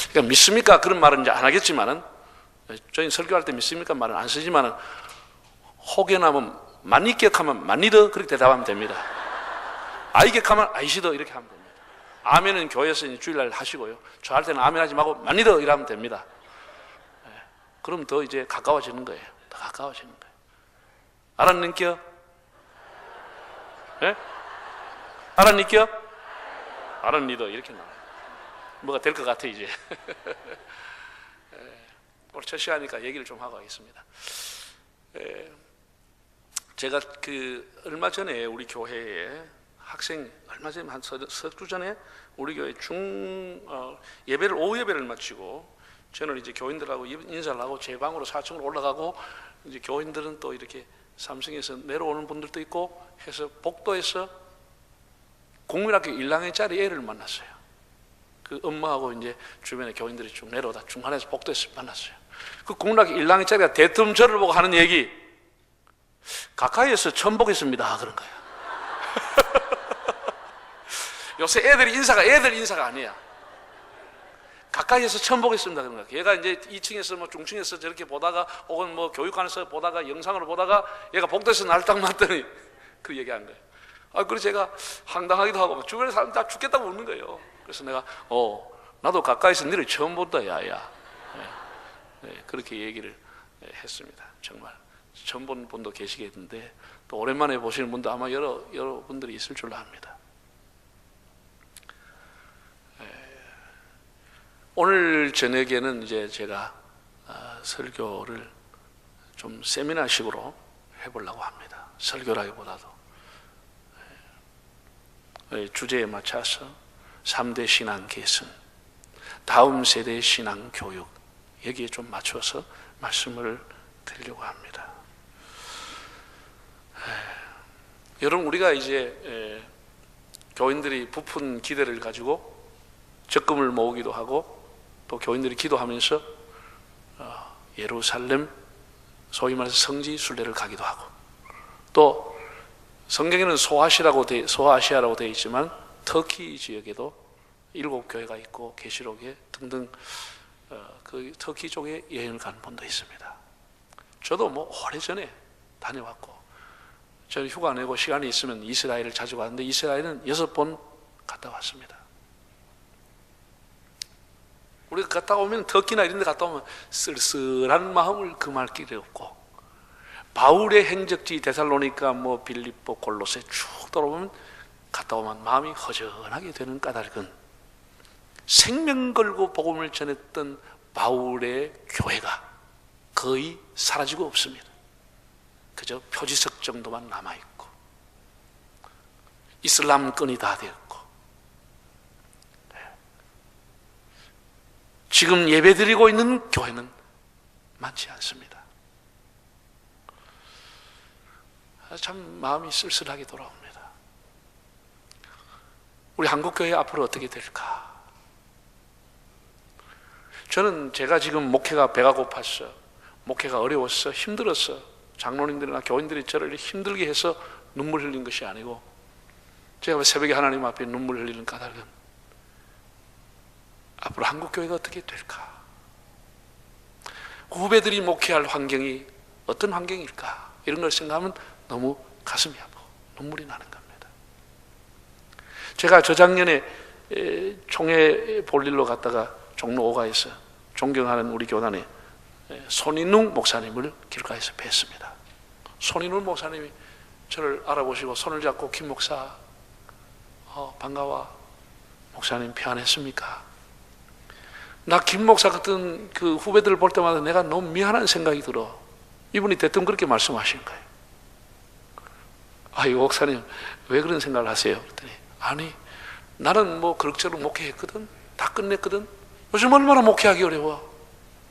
그러니까 믿습니까? 그런 말은 이제 안 하겠지만은, 저희 설교할 때 믿습니까? 말은 안 쓰지만은, 혹여나면 많이 기억하면 많이더 그렇게 대답하면 됩니다. 아이 기억하면 아이시더 이렇게 하면 됩니다. 아멘은 교회에서 주일날 하시고요. 저 할 때는 아멘 하지 말고 많이더 이러면 됩니다. 그럼 더 이제 가까워지는 거예요. 더 가까워지는 거예요. 알았는겨? 예? 알았니겨? 알았니더 이렇게 나와요. 뭐가 될 것 같아 이제. 오늘 첫 시간이니까 얘기를 좀 하고 가겠습니다. 제가 얼마 전에 우리 교회에 학생 얼마 전에 한 석 주 전에 우리 교회 예배를 오후 예배를 마치고 저는 이제 교인들하고 인사를 하고 제 방으로 4층으로 올라가고 이제 교인들은 또 이렇게 삼성에서 내려오는 분들도 있고 해서 복도에서 국민학교 1학년짜리 애를 만났어요. 그 엄마하고 이제 주변에 교인들이 쭉 내려오다 중간에서 복도에서 만났어요. 그 국민학교 1학년짜리가 대뜸 저를 보고 하는 얘기, 가까이에서 처음 보겠습니다 그런 거야. 요새 애들 인사가 아니야. 가까이에서 처음 보겠습니다 그런 거야. 얘가 이제 2층에서 뭐 중층에서 저렇게 보다가 혹은 뭐 교육관에서 보다가 영상으로 보다가 얘가 복도에서 날 딱 맞더니 그 얘기한 거예요. 그래서 제가 황당하기도 하고 주변에 사람 다 죽겠다고 웃는 거예요. 그래서 내가 나도 가까이서 너를 처음 본다 야야. 그렇게 얘기를 했습니다. 정말 처음 본 분도 계시겠는데 또 오랜만에 보시는 분도 아마 여러 분들이 있을 줄로 압니다. 오늘 저녁에는 이제 제가 설교를 좀 세미나식으로 해보려고 합니다. 설교라기보다도 주제에 맞춰서 3대 신앙 계승, 다음 세대 신앙 교육, 여기에 좀 맞춰서 말씀을 드리려고 합니다. 여러분, 우리가 이제 교인들이 부푼 기대를 가지고 적금을 모으기도 하고 또 교인들이 기도하면서 예루살렘, 소위 말해서 성지 순례를 가기도 하고, 또 성경에는 소아시아라고 되어 있지만 터키 지역에도 7교회가 있고 계시록에 등등 그 터키 쪽에 여행을 가는 분도 있습니다. 저도 뭐 오래전에 다녀왔고, 저는 휴가 내고 시간이 있으면 이스라엘을 자주 가는데 이스라엘은 6번 갔다 왔습니다. 우리가 갔다 오면 터키나 이런 데 갔다 오면 쓸쓸한 마음을 금할 길이 없고, 바울의 행적지 데살로니가 뭐 빌립보 골로새 쭉 돌아보면 갔다 오면 마음이 허전하게 되는 까닭은 생명 걸고 복음을 전했던 바울의 교회가 거의 사라지고 없습니다. 그저 표지석 정도만 남아있고 이슬람권이 다 되었고, 지금 예배드리고 있는 교회는 많지 않습니다. 참 마음이 쓸쓸하게 돌아옵니다. 우리 한국교회 앞으로 어떻게 될까? 저는 제가 지금 목회가 배가 고팠어, 목회가 어려웠어, 힘들었어, 장로님들이나 교인들이 저를 힘들게 해서 눈물 흘린 것이 아니고, 제가 새벽에 하나님 앞에 눈물 흘리는 까닭은 앞으로 한국교회가 어떻게 될까? 후배들이 목회할 환경이 어떤 환경일까? 이런 걸 생각하면 너무 가슴이 아프고 눈물이 나는 겁니다. 제가 저작년에 총회 볼 일로 갔다가 종로 5가에서 존경하는 우리 교단의 손인웅 목사님을 길가에서 뵀습니다. 손인웅 목사님이 저를 알아보시고 손을 잡고, 김 목사 반가워, 목사님 평안했습니까? 나 김 목사 같은 그 후배들을 볼 때마다 내가 너무 미안한 생각이 들어. 이분이 대뜸 그렇게 말씀하신 거예요. 아이고 목사님 왜 그런 생각을 하세요? 그랬더니 아니 나는 뭐 그럭저럭 목회했거든, 다 끝냈거든. 요즘 얼마나 목회하기 어려워,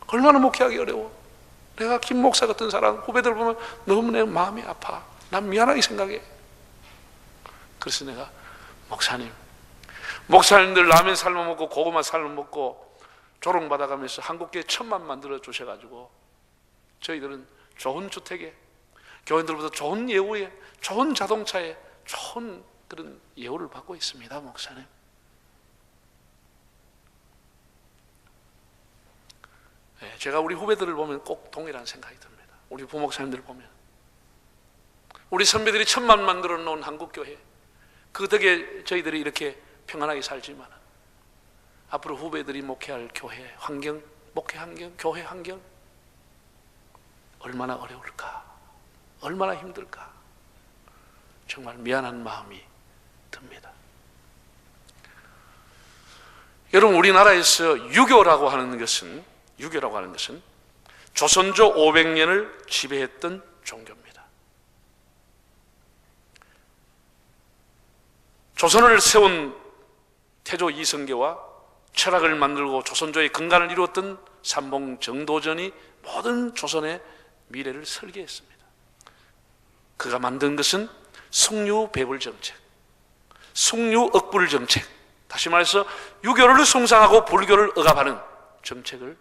얼마나 목회하기 어려워. 내가 김 목사 같은 사람 후배들 보면 너무 내 마음이 아파. 난 미안하게 생각해. 그래서 내가 목사님들 라면 삶아 먹고 고구마 삶아 먹고 조롱받아가면서 한국교회 1000만 만들어 주셔가지고 저희들은 좋은 주택에, 교인들보다 좋은 예우에, 좋은 자동차에, 좋은 그런 예우를 받고 있습니다. 목사님, 제가 우리 후배들을 보면 꼭 동일한 생각이 듭니다. 우리 부목사님들 보면 우리 선배들이 천만 만들어 놓은 한국교회, 그 덕에 저희들이 이렇게 평안하게 살지만 앞으로 후배들이 목회할 교회 환경, 목회 환경, 교회 환경 얼마나 어려울까, 얼마나 힘들까, 정말 미안한 마음이 듭니다. 여러분, 우리나라에서 유교라고 하는 것은 조선조 500년을 지배했던 종교입니다. 조선을 세운 태조 이성계와 철학을 만들고 조선조의 근간을 이루었던 삼봉 정도전이 모든 조선의 미래를 설계했습니다. 그가 만든 것은 숭유배불 정책, 숭유억불 정책, 다시 말해서 유교를 숭상하고 불교를 억압하는 정책을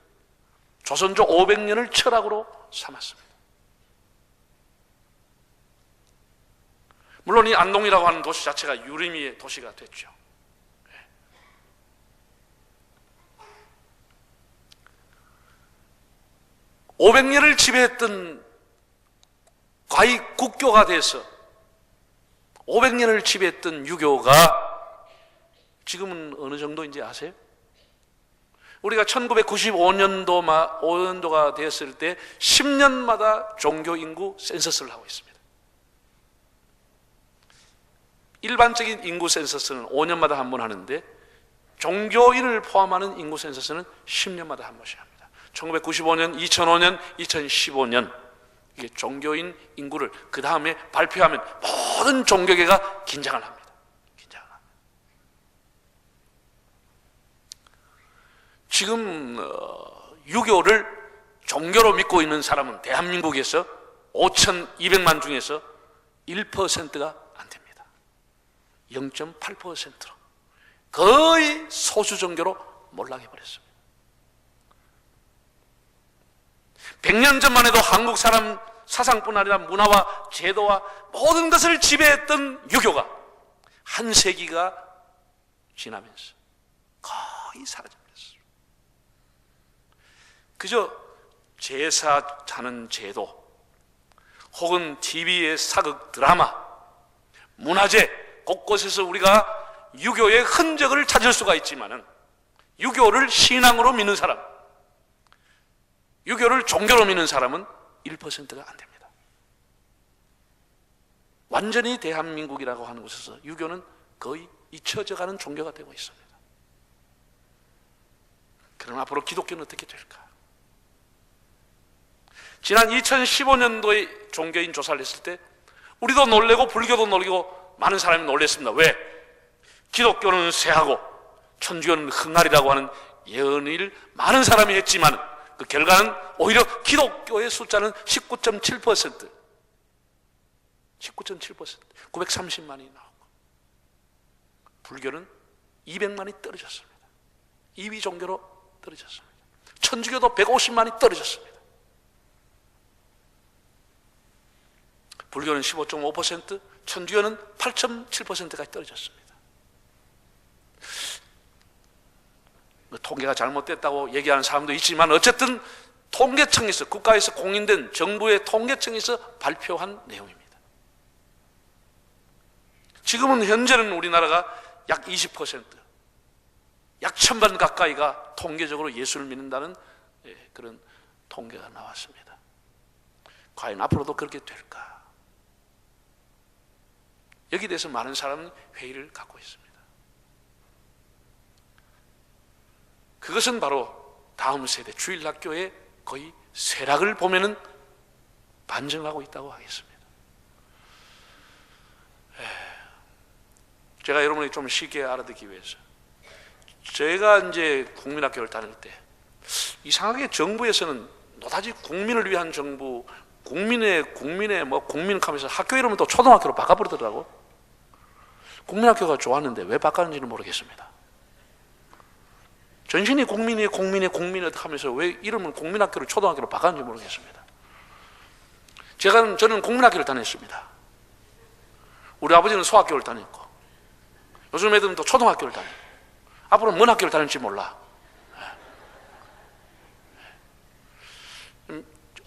조선조 500년을 철학으로 삼았습니다. 물론 이 안동이라고 하는 도시 자체가 유림이의 도시가 됐죠. 500년을 지배했던 과히 국교가 돼서 500년을 지배했던 유교가 지금은 어느 정도인지 아세요? 우리가 1995년도가 되었을 때 10년마다 종교 인구 센서스를 하고 있습니다. 일반적인 인구 센서스는 5년마다 한 번 하는데 종교인을 포함하는 인구 센서스는 10년마다 한 번씩 합니다. 1995년, 2005년, 2015년 이게 종교인 인구를 그 다음에 발표하면 모든 종교계가 긴장을 합니다. 지금 유교를 종교로 믿고 있는 사람은 대한민국에서 5,200만 중에서 1%가 안 됩니다. 0.8%로 거의 소수 종교로 몰락해버렸습니다. 100년 전만 해도 한국 사람 사상뿐 아니라 문화와 제도와 모든 것을 지배했던 유교가 한 세기가 지나면서 거의 사라집니다. 그저 제사 자는 제도 혹은 TV의 사극 드라마, 문화재 곳곳에서 우리가 유교의 흔적을 찾을 수가 있지만은 유교를 신앙으로 믿는 사람, 유교를 종교로 믿는 사람은 1%가 안 됩니다. 완전히 대한민국이라고 하는 곳에서 유교는 거의 잊혀져가는 종교가 되고 있습니다. 그럼 앞으로 기독교는 어떻게 될까? 지난 2015년도에 종교인 조사를 했을 때 우리도 놀래고 불교도 놀리고 많은 사람이 놀랐습니다. 왜? 기독교는 쇠하고 천주교는 흥하리라고 하는 예언을 많은 사람이 했지만 그 결과는 오히려 기독교의 숫자는 19.7%, 930만이 나오고 불교는 200만이 떨어졌습니다. 2위 종교로 떨어졌습니다. 천주교도 150만이 떨어졌습니다. 불교는 15.5%, 천주교는 8.7%까지 떨어졌습니다. 통계가 잘못됐다고 얘기하는 사람도 있지만 어쨌든 통계청에서, 국가에서 공인된 정부의 통계청에서 발표한 내용입니다. 지금은 현재는 우리나라가 약 20%, 약 1000만 가까이가 통계적으로 예수를 믿는다는 그런 통계가 나왔습니다. 과연 앞으로도 그렇게 될까? 여기에 대해서 많은 사람은 회의를 갖고 있습니다. 그것은 바로 다음 세대 주일학교의 거의 쇠락을 보면은 반증하고 있다고 하겠습니다. 제가 여러분이 좀 쉽게 알아듣기 위해서, 제가 이제 국민학교를 다닐 때 이상하게 정부에서는 노다지 국민을 위한 정부, 국민의 국민하면서 학교 이름은 또 초등학교로 바꿔버리더라고. 국민학교가 좋았는데 왜 바꿨는지는 모르겠습니다. 전신이 국민이 하면서 왜 이름은 국민학교를 초등학교로 바꿨는지 모르겠습니다. 저는 국민학교를 다녔습니다. 우리 아버지는 소학교를 다녔고 요즘 애들은 또 초등학교를 다녀요. 앞으로 뭔 학교를 다닐지 몰라.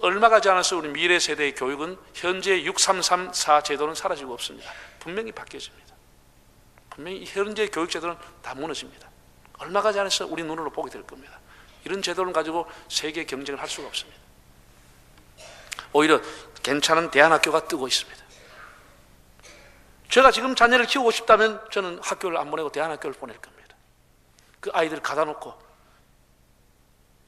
얼마 가지 않아서 우리 미래 세대의 교육은 현재 6334 제도는 사라지고 없습니다. 분명히 바뀌어집니다. 분명히 현재 교육 제도는 다 무너집니다. 얼마 가지 않아서 우리 눈으로 보게 될 겁니다. 이런 제도를 가지고 세계 경쟁을 할 수가 없습니다. 오히려 괜찮은 대안학교가 뜨고 있습니다. 제가 지금 자녀를 키우고 싶다면 저는 학교를 안 보내고 대안학교를 보낼 겁니다. 그 아이들을 가다 놓고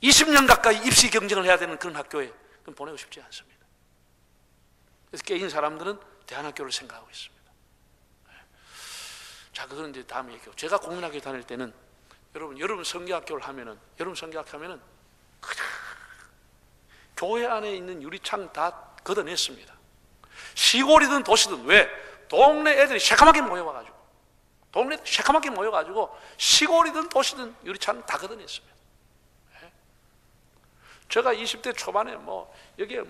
20년 가까이 입시 경쟁을 해야 되는 그런 학교에 보내고 싶지 않습니다. 그래서 깨인 사람들은 대안학교를 생각하고 있습니다. 자, 그건 이제 다음 얘기고, 제가 국민학교 다닐 때는 여러분 성경학교를 하면은, 여러분 성경학교 하면은 그냥 교회 안에 있는 유리창 다 걷어냈습니다. 시골이든 도시든. 왜? 동네 애들이 새까맣게 모여가지고 시골이든 도시든 유리창 다 걷어냈습니다. 제가 20대 초반에 여기에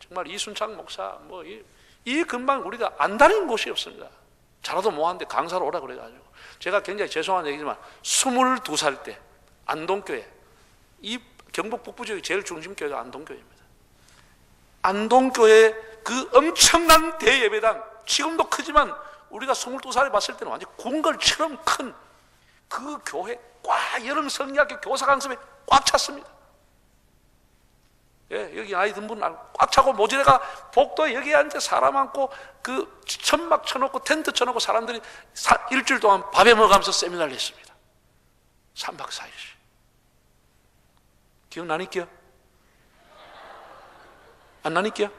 정말 이순창 목사 이 근방 우리가 안 다닌 곳이 없습니다. 잘라도 뭐하는데 강사로 오라 그래가지고, 제가 굉장히 죄송한 얘기지만 22살 때 안동교회, 이 경북 북부 지역의 제일 중심교회가 안동교회입니다. 안동교회 그 엄청난 대예배당, 지금도 크지만 우리가 22살에 봤을 때는 완전 궁궐처럼 큰 그 교회, 여름 성리학교 교사 강습에 꽉 찼습니다. 예, 여기 아이 든분 꽉 차고, 모지래가 복도에 여기에 앉아 사람 많고 그 천막 쳐놓고 텐트 쳐놓고 사람들이 일주일 동안 밥에 먹으면서 세미나를 했습니다. 3박 4일씩. 기억나니까? 안 나니까?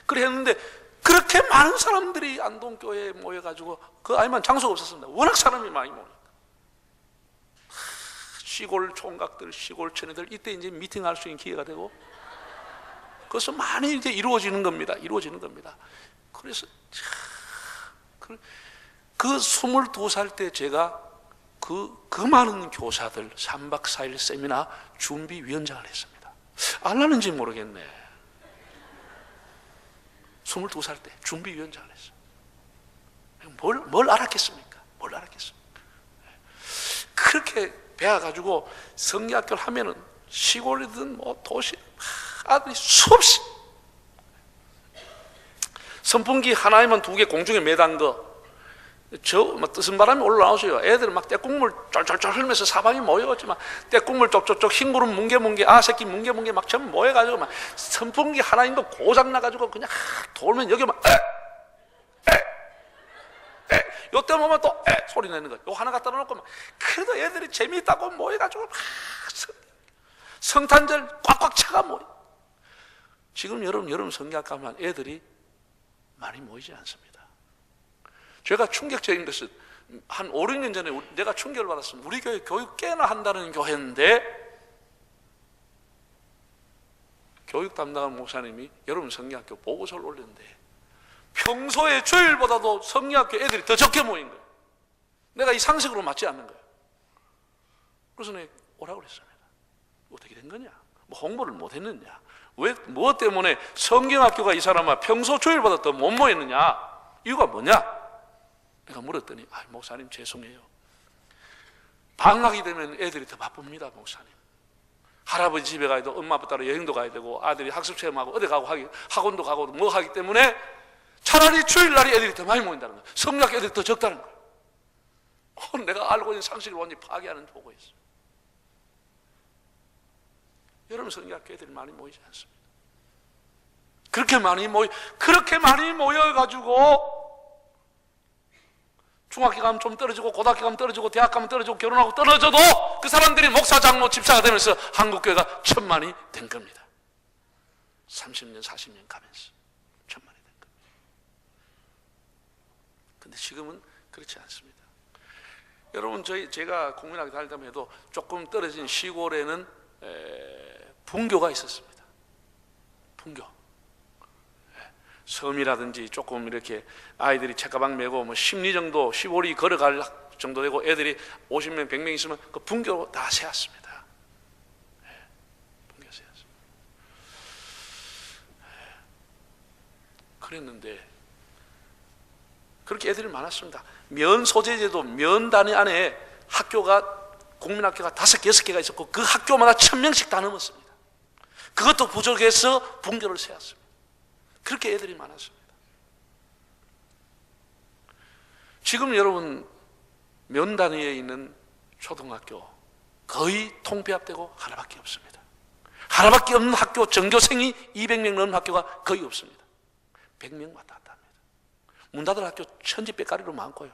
그래 했는데 그렇게 많은 사람들이 안동교회에 모여가지고 그 아이만 장소가 없었습니다. 워낙 사람이 많이 모이니까. 시골 총각들, 시골 처녀들, 이때 이제 미팅할 수 있는 기회가 되고, 그래서 많이 이제 이루어지는 겁니다. 그래서 그 22살 때 제가 그 많은 교사들 3박 4일 세미나 준비위원장을 했습니다. 알라는지 모르겠네. 22살 때 준비위원장을 했어요. 뭘 알았겠습니까? 그렇게 배워가지고 성리학교를 하면은 시골이든 도시 아들이 수없이, 선풍기 하나에만 2개 공중에 매단 거, 뜨슨 바람이 올라오셔요. 애들 막 떼국물 쫄쫄쫄 흘면서 사방에 모여가지고 떼국물 쪽쪽쪽, 흰구름 뭉게뭉게, 새끼 뭉게뭉게 막 전부 모여가지고 막 선풍기 하나인 거 고장 나가지고 그냥 돌면 여기 막 요때 보면 또 소리 내는 거예요. 요 하나 갖다 놓고 막, 그래도 애들이 재미있다고 모여가지고 막 성탄절 꽉꽉 차가 모여. 지금 여러분 성경학 가면 애들이 많이 모이지 않습니다. 제가 충격적인 것은 한 5, 6년 전에 내가 충격을 받았습니다. 우리 교회 교육 꽤나 한다는 교회인데 교육 담당한 목사님이 여러분 성경학교 보고서를 올렸는데 평소에 주일보다도 성리학교 애들이 더 적게 모인 거예요. 내가 이 상식으로 맞지 않는 거예요. 그래서 내가 오라고 그랬습니다. 어떻게 된 거냐? 홍보를 못 했느냐? 뭐 때문에 성경학교가 이 사람아 평소 주일보다 더 못 모였느냐? 이유가 뭐냐? 내가 물었더니, 목사님 죄송해요. 방학이 되면 애들이 더 바쁩니다, 목사님. 할아버지 집에 가야 되고 엄마 아빠 따라 여행도 가야 되고 아들이 학습 체험하고 어디 가고 학원도 가고 뭐 하기 때문에 차라리 주일날이 애들이 더 많이 모인다는 거예요. 성리학교 애들이 더 적다는 거예요. 내가 알고 있는 상식을 완전히 파괴하는 보고였어요. 여러분 성리학교 애들이 많이 모이지 않습니다. 그렇게 많이 모여가지고 중학교 가면 좀 떨어지고 고등학교 가면 떨어지고 대학 가면 떨어지고 결혼하고 떨어져도 그 사람들이 목사, 장로, 집사가 되면서 한국교회가 1000만이 된 겁니다. 30년, 40년 가면서 1000만이 된 겁니다. 근데 지금은 그렇지 않습니다. 여러분 제가 국민학교 다닐 때만 해도 조금 떨어진 시골에는 분교가 있었습니다. 분교. 섬이라든지 조금 이렇게 아이들이 책가방 메고 10리 정도 15리 걸어갈 정도 되고 애들이 50명 100명 있으면 그 분교로 다 세웠습니다. 분교 세웠습니다. 그랬는데 그렇게 애들이 많았습니다. 면 소재제도 면 단위 안에 학교가 국민학교가 5개, 6개가 있었고 그 학교마다 1000명씩 다 넘었습니다. 그것도 부족해서 분교를 세웠습니다. 그렇게 애들이 많았습니다. 지금 여러분 면 단위에 있는 초등학교 거의 통폐합되고 하나밖에 없습니다. 하나밖에 없는 학교, 전교생이 200명 넘는 학교가 거의 없습니다. 100명 왔다 갔다 합니다. 문 닫을 학교 천지백가리로 많고요.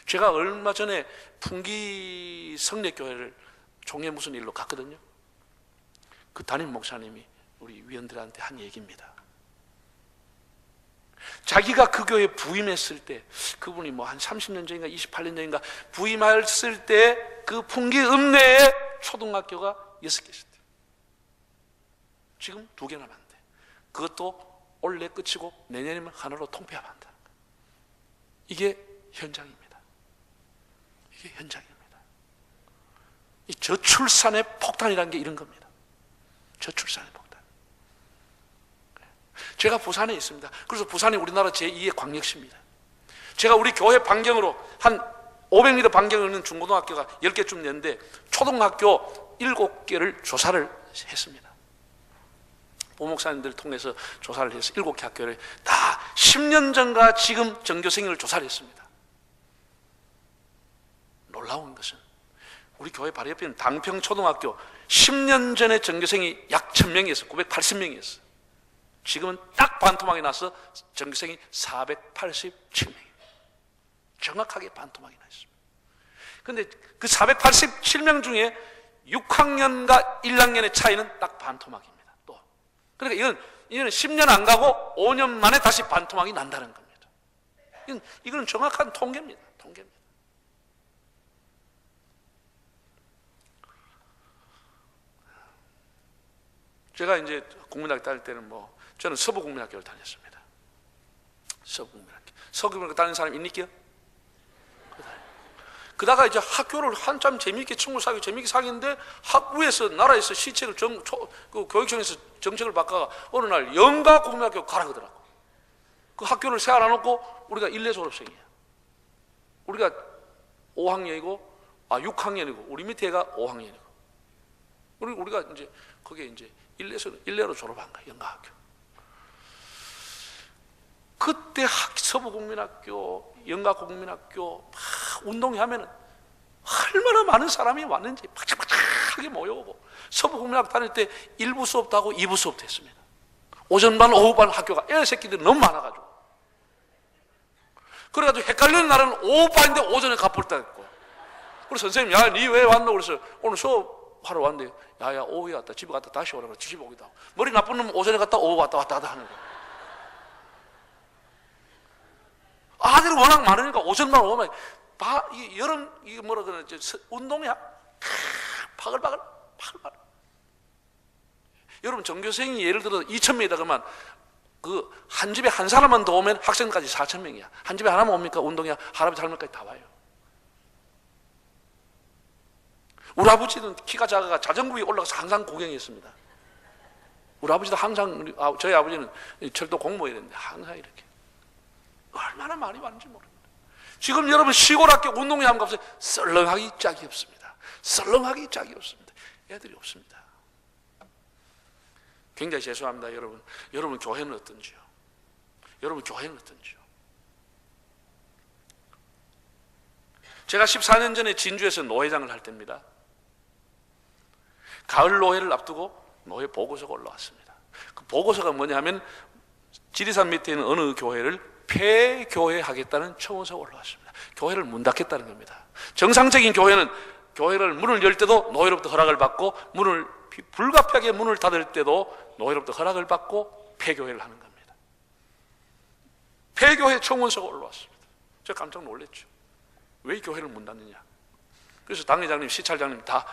제가 얼마 전에 풍기 성례교회를 종회 무슨 일로 갔거든요. 그 담임 목사님이 우리 위원들한테 한 얘기입니다. 자기가 그 교회에 부임했을 때, 그분이 뭐 한 30년 전인가 28년 전인가 부임했을 때 그 풍기 읍내에 초등학교가 6개 있었대요. 지금 2개 남았는데 그것도 올해 끝이고 내년이면 하나로 통폐합한다. 이게 현장입니다. 이게 현장입니다. 이 저출산의 폭탄이라는 게 이런 겁니다. 저출산의 폭탄. 제가 부산에 있습니다. 그래서 부산이 우리나라 제2의 광역시입니다. 제가 우리 교회 반경으로 한 500m 반경에 있는 중고등학교가 10개쯤 되는데 초등학교 7개를 조사를 했습니다. 보목사님들 통해서 조사를 해서 7개 학교를 다 10년 전과 지금 전교생을 조사를 했습니다. 놀라운 것은 우리 교회 바로 옆에 있는 당평초등학교 10년 전에 전교생이 약 1000명이었어요. 980명이었어요. 지금은 딱 반토막이 나서 전교생이 487명입니다. 정확하게 반토막이 나 있습니다. 그런데 그 487명 중에 6학년과 1학년의 차이는 딱 반토막입니다. 또 그러니까 이건 10년 안 가고 5년 만에 다시 반토막이 난다는 겁니다. 이건 정확한 통계입니다. 통계입니다. 제가 이제 국민학교 다닐 때는 저는 서부국민학교를 다녔습니다. 서부국민학교. 서부국민학교 다니는 사람 있니께요? 그러다가 이제 학교를 한참 재미있게 친구 사귀고 재미있게 사귀는데 학부에서 나라에서 시책을 그 교육청에서 정책을 바꿔가 어느 날 영가국민학교 가라 그러더라고. 그 학교를 세워 놔놓고 우리가 1례 졸업생이야. 우리가 5학년이고 6학년이고 우리 밑에 애가 5학년이고 우리가 이제 거기에 이제 1례로 졸업한 거야. 영가학교. 그때 서부국민학교, 영가국민학교 막 운동회 하면은 얼마나 많은 사람이 왔는지 바짝바짝하게 모여오고 서부국민학교 다닐 때 1부 수업도 하고 2부 수업도 했습니다. 오전반, 오후반 학교가 애 새끼들이 너무 많아가지고 그래가지고 헷갈리는 날은 오후반인데 오전에 가볼 때 했고 그래서 선생님 야 니 왜 왔노? 그래서 오늘 수업하러 왔는데 야야 오후에 왔다 집에 갔다 다시 오라고 집에 오기도 하고 머리 나쁜 놈은 오전에 갔다 오후 왔다 하는 거야. 아들이 워낙 많으니까 오전만 오면 여름 이게 뭐라 그러나 운동이야 파글파글. 여러분 전교생이 예를 들어 2000명이다 그러면 그 한 집에 한 사람만 더 오면 학생까지 4000명이야. 한 집에 하나만 옵니까 운동이야. 할아버지 할머니까지 다 와요. 우리 아버지는 키가 작아가 자전거 위에 올라가서 항상 구경했습니다. 우리 아버지도 항상 저희 아버지는 철도 공무원이었는데 항상 이렇게 얼마나 많이 왔는지 모릅니다. 지금 여러분 시골 학교 운동회 한번 가보세요. 썰렁하기 짝이 없습니다. 썰렁하기 짝이 없습니다. 애들이 없습니다. 굉장히 죄송합니다. 여러분 교회는 어떤지요? 여러분 교회는 어떤지요? 제가 14년 전에 진주에서 노회장을 할 때입니다. 가을 노회를 앞두고 노회 보고서가 올라왔습니다. 그 보고서가 뭐냐면 지리산 밑에 있는 어느 교회를 폐교회하겠다는 청원서가 올라왔습니다. 교회를 문 닫겠다는 겁니다. 정상적인 교회는 교회를 문을 열 때도 노회로부터 허락을 받고 문을 불가피하게 문을 닫을 때도 노회로부터 허락을 받고 폐교회를 하는 겁니다. 폐교회 청원서가 올라왔습니다. 제가 깜짝 놀랐죠. 왜 이 교회를 문 닫느냐. 그래서 당회장님, 시찰장님 다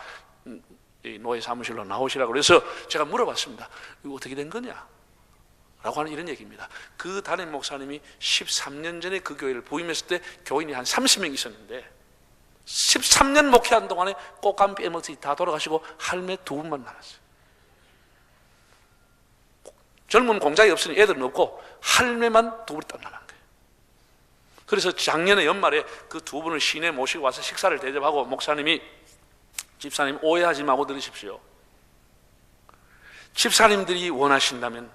노회 사무실로 나오시라고 그래서 제가 물어봤습니다. 이거 어떻게 된 거냐? 라고 하는 이런 얘기입니다. 그 담임 목사님이 13년 전에 그 교회를 부임했을 때 교인이 한 30명 있었는데 13년 목회한 동안에 꽃감 빼먹지 다 돌아가시고 할매 2분만 남았어요. 젊은 공작이 없으니 애들은 없고 할매만 2분이 딱 남은 거예요. 그래서 작년에 연말에 그 두 분을 시내 모시고 와서 식사를 대접하고 목사님이 집사님 오해하지 말고 들으십시오. 집사님들이 원하신다면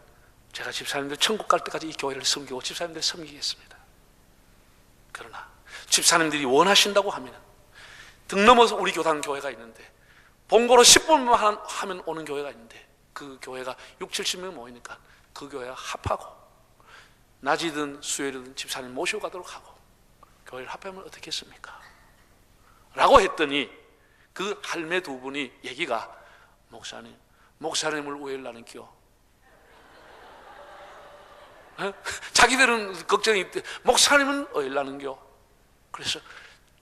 제가 집사님들 천국 갈 때까지 이 교회를 섬기고 집사님들 섬기겠습니다. 그러나 집사님들이 원하신다고 하면 등 넘어서 우리 교단 교회가 있는데 본고로 10분만 하면 오는 교회가 있는데 그 교회가 6, 70명 모이니까 그 교회와 합하고 낮이든 수요일이든 집사님 모시고 가도록 하고 교회를 합하면 어떻겠습니까? 라고 했더니 그 할매 두 분이 얘기가 목사님을 오해하려는 기요. 자기들은 걱정이 있대. 목사님은 오해하려는 기요. 그래서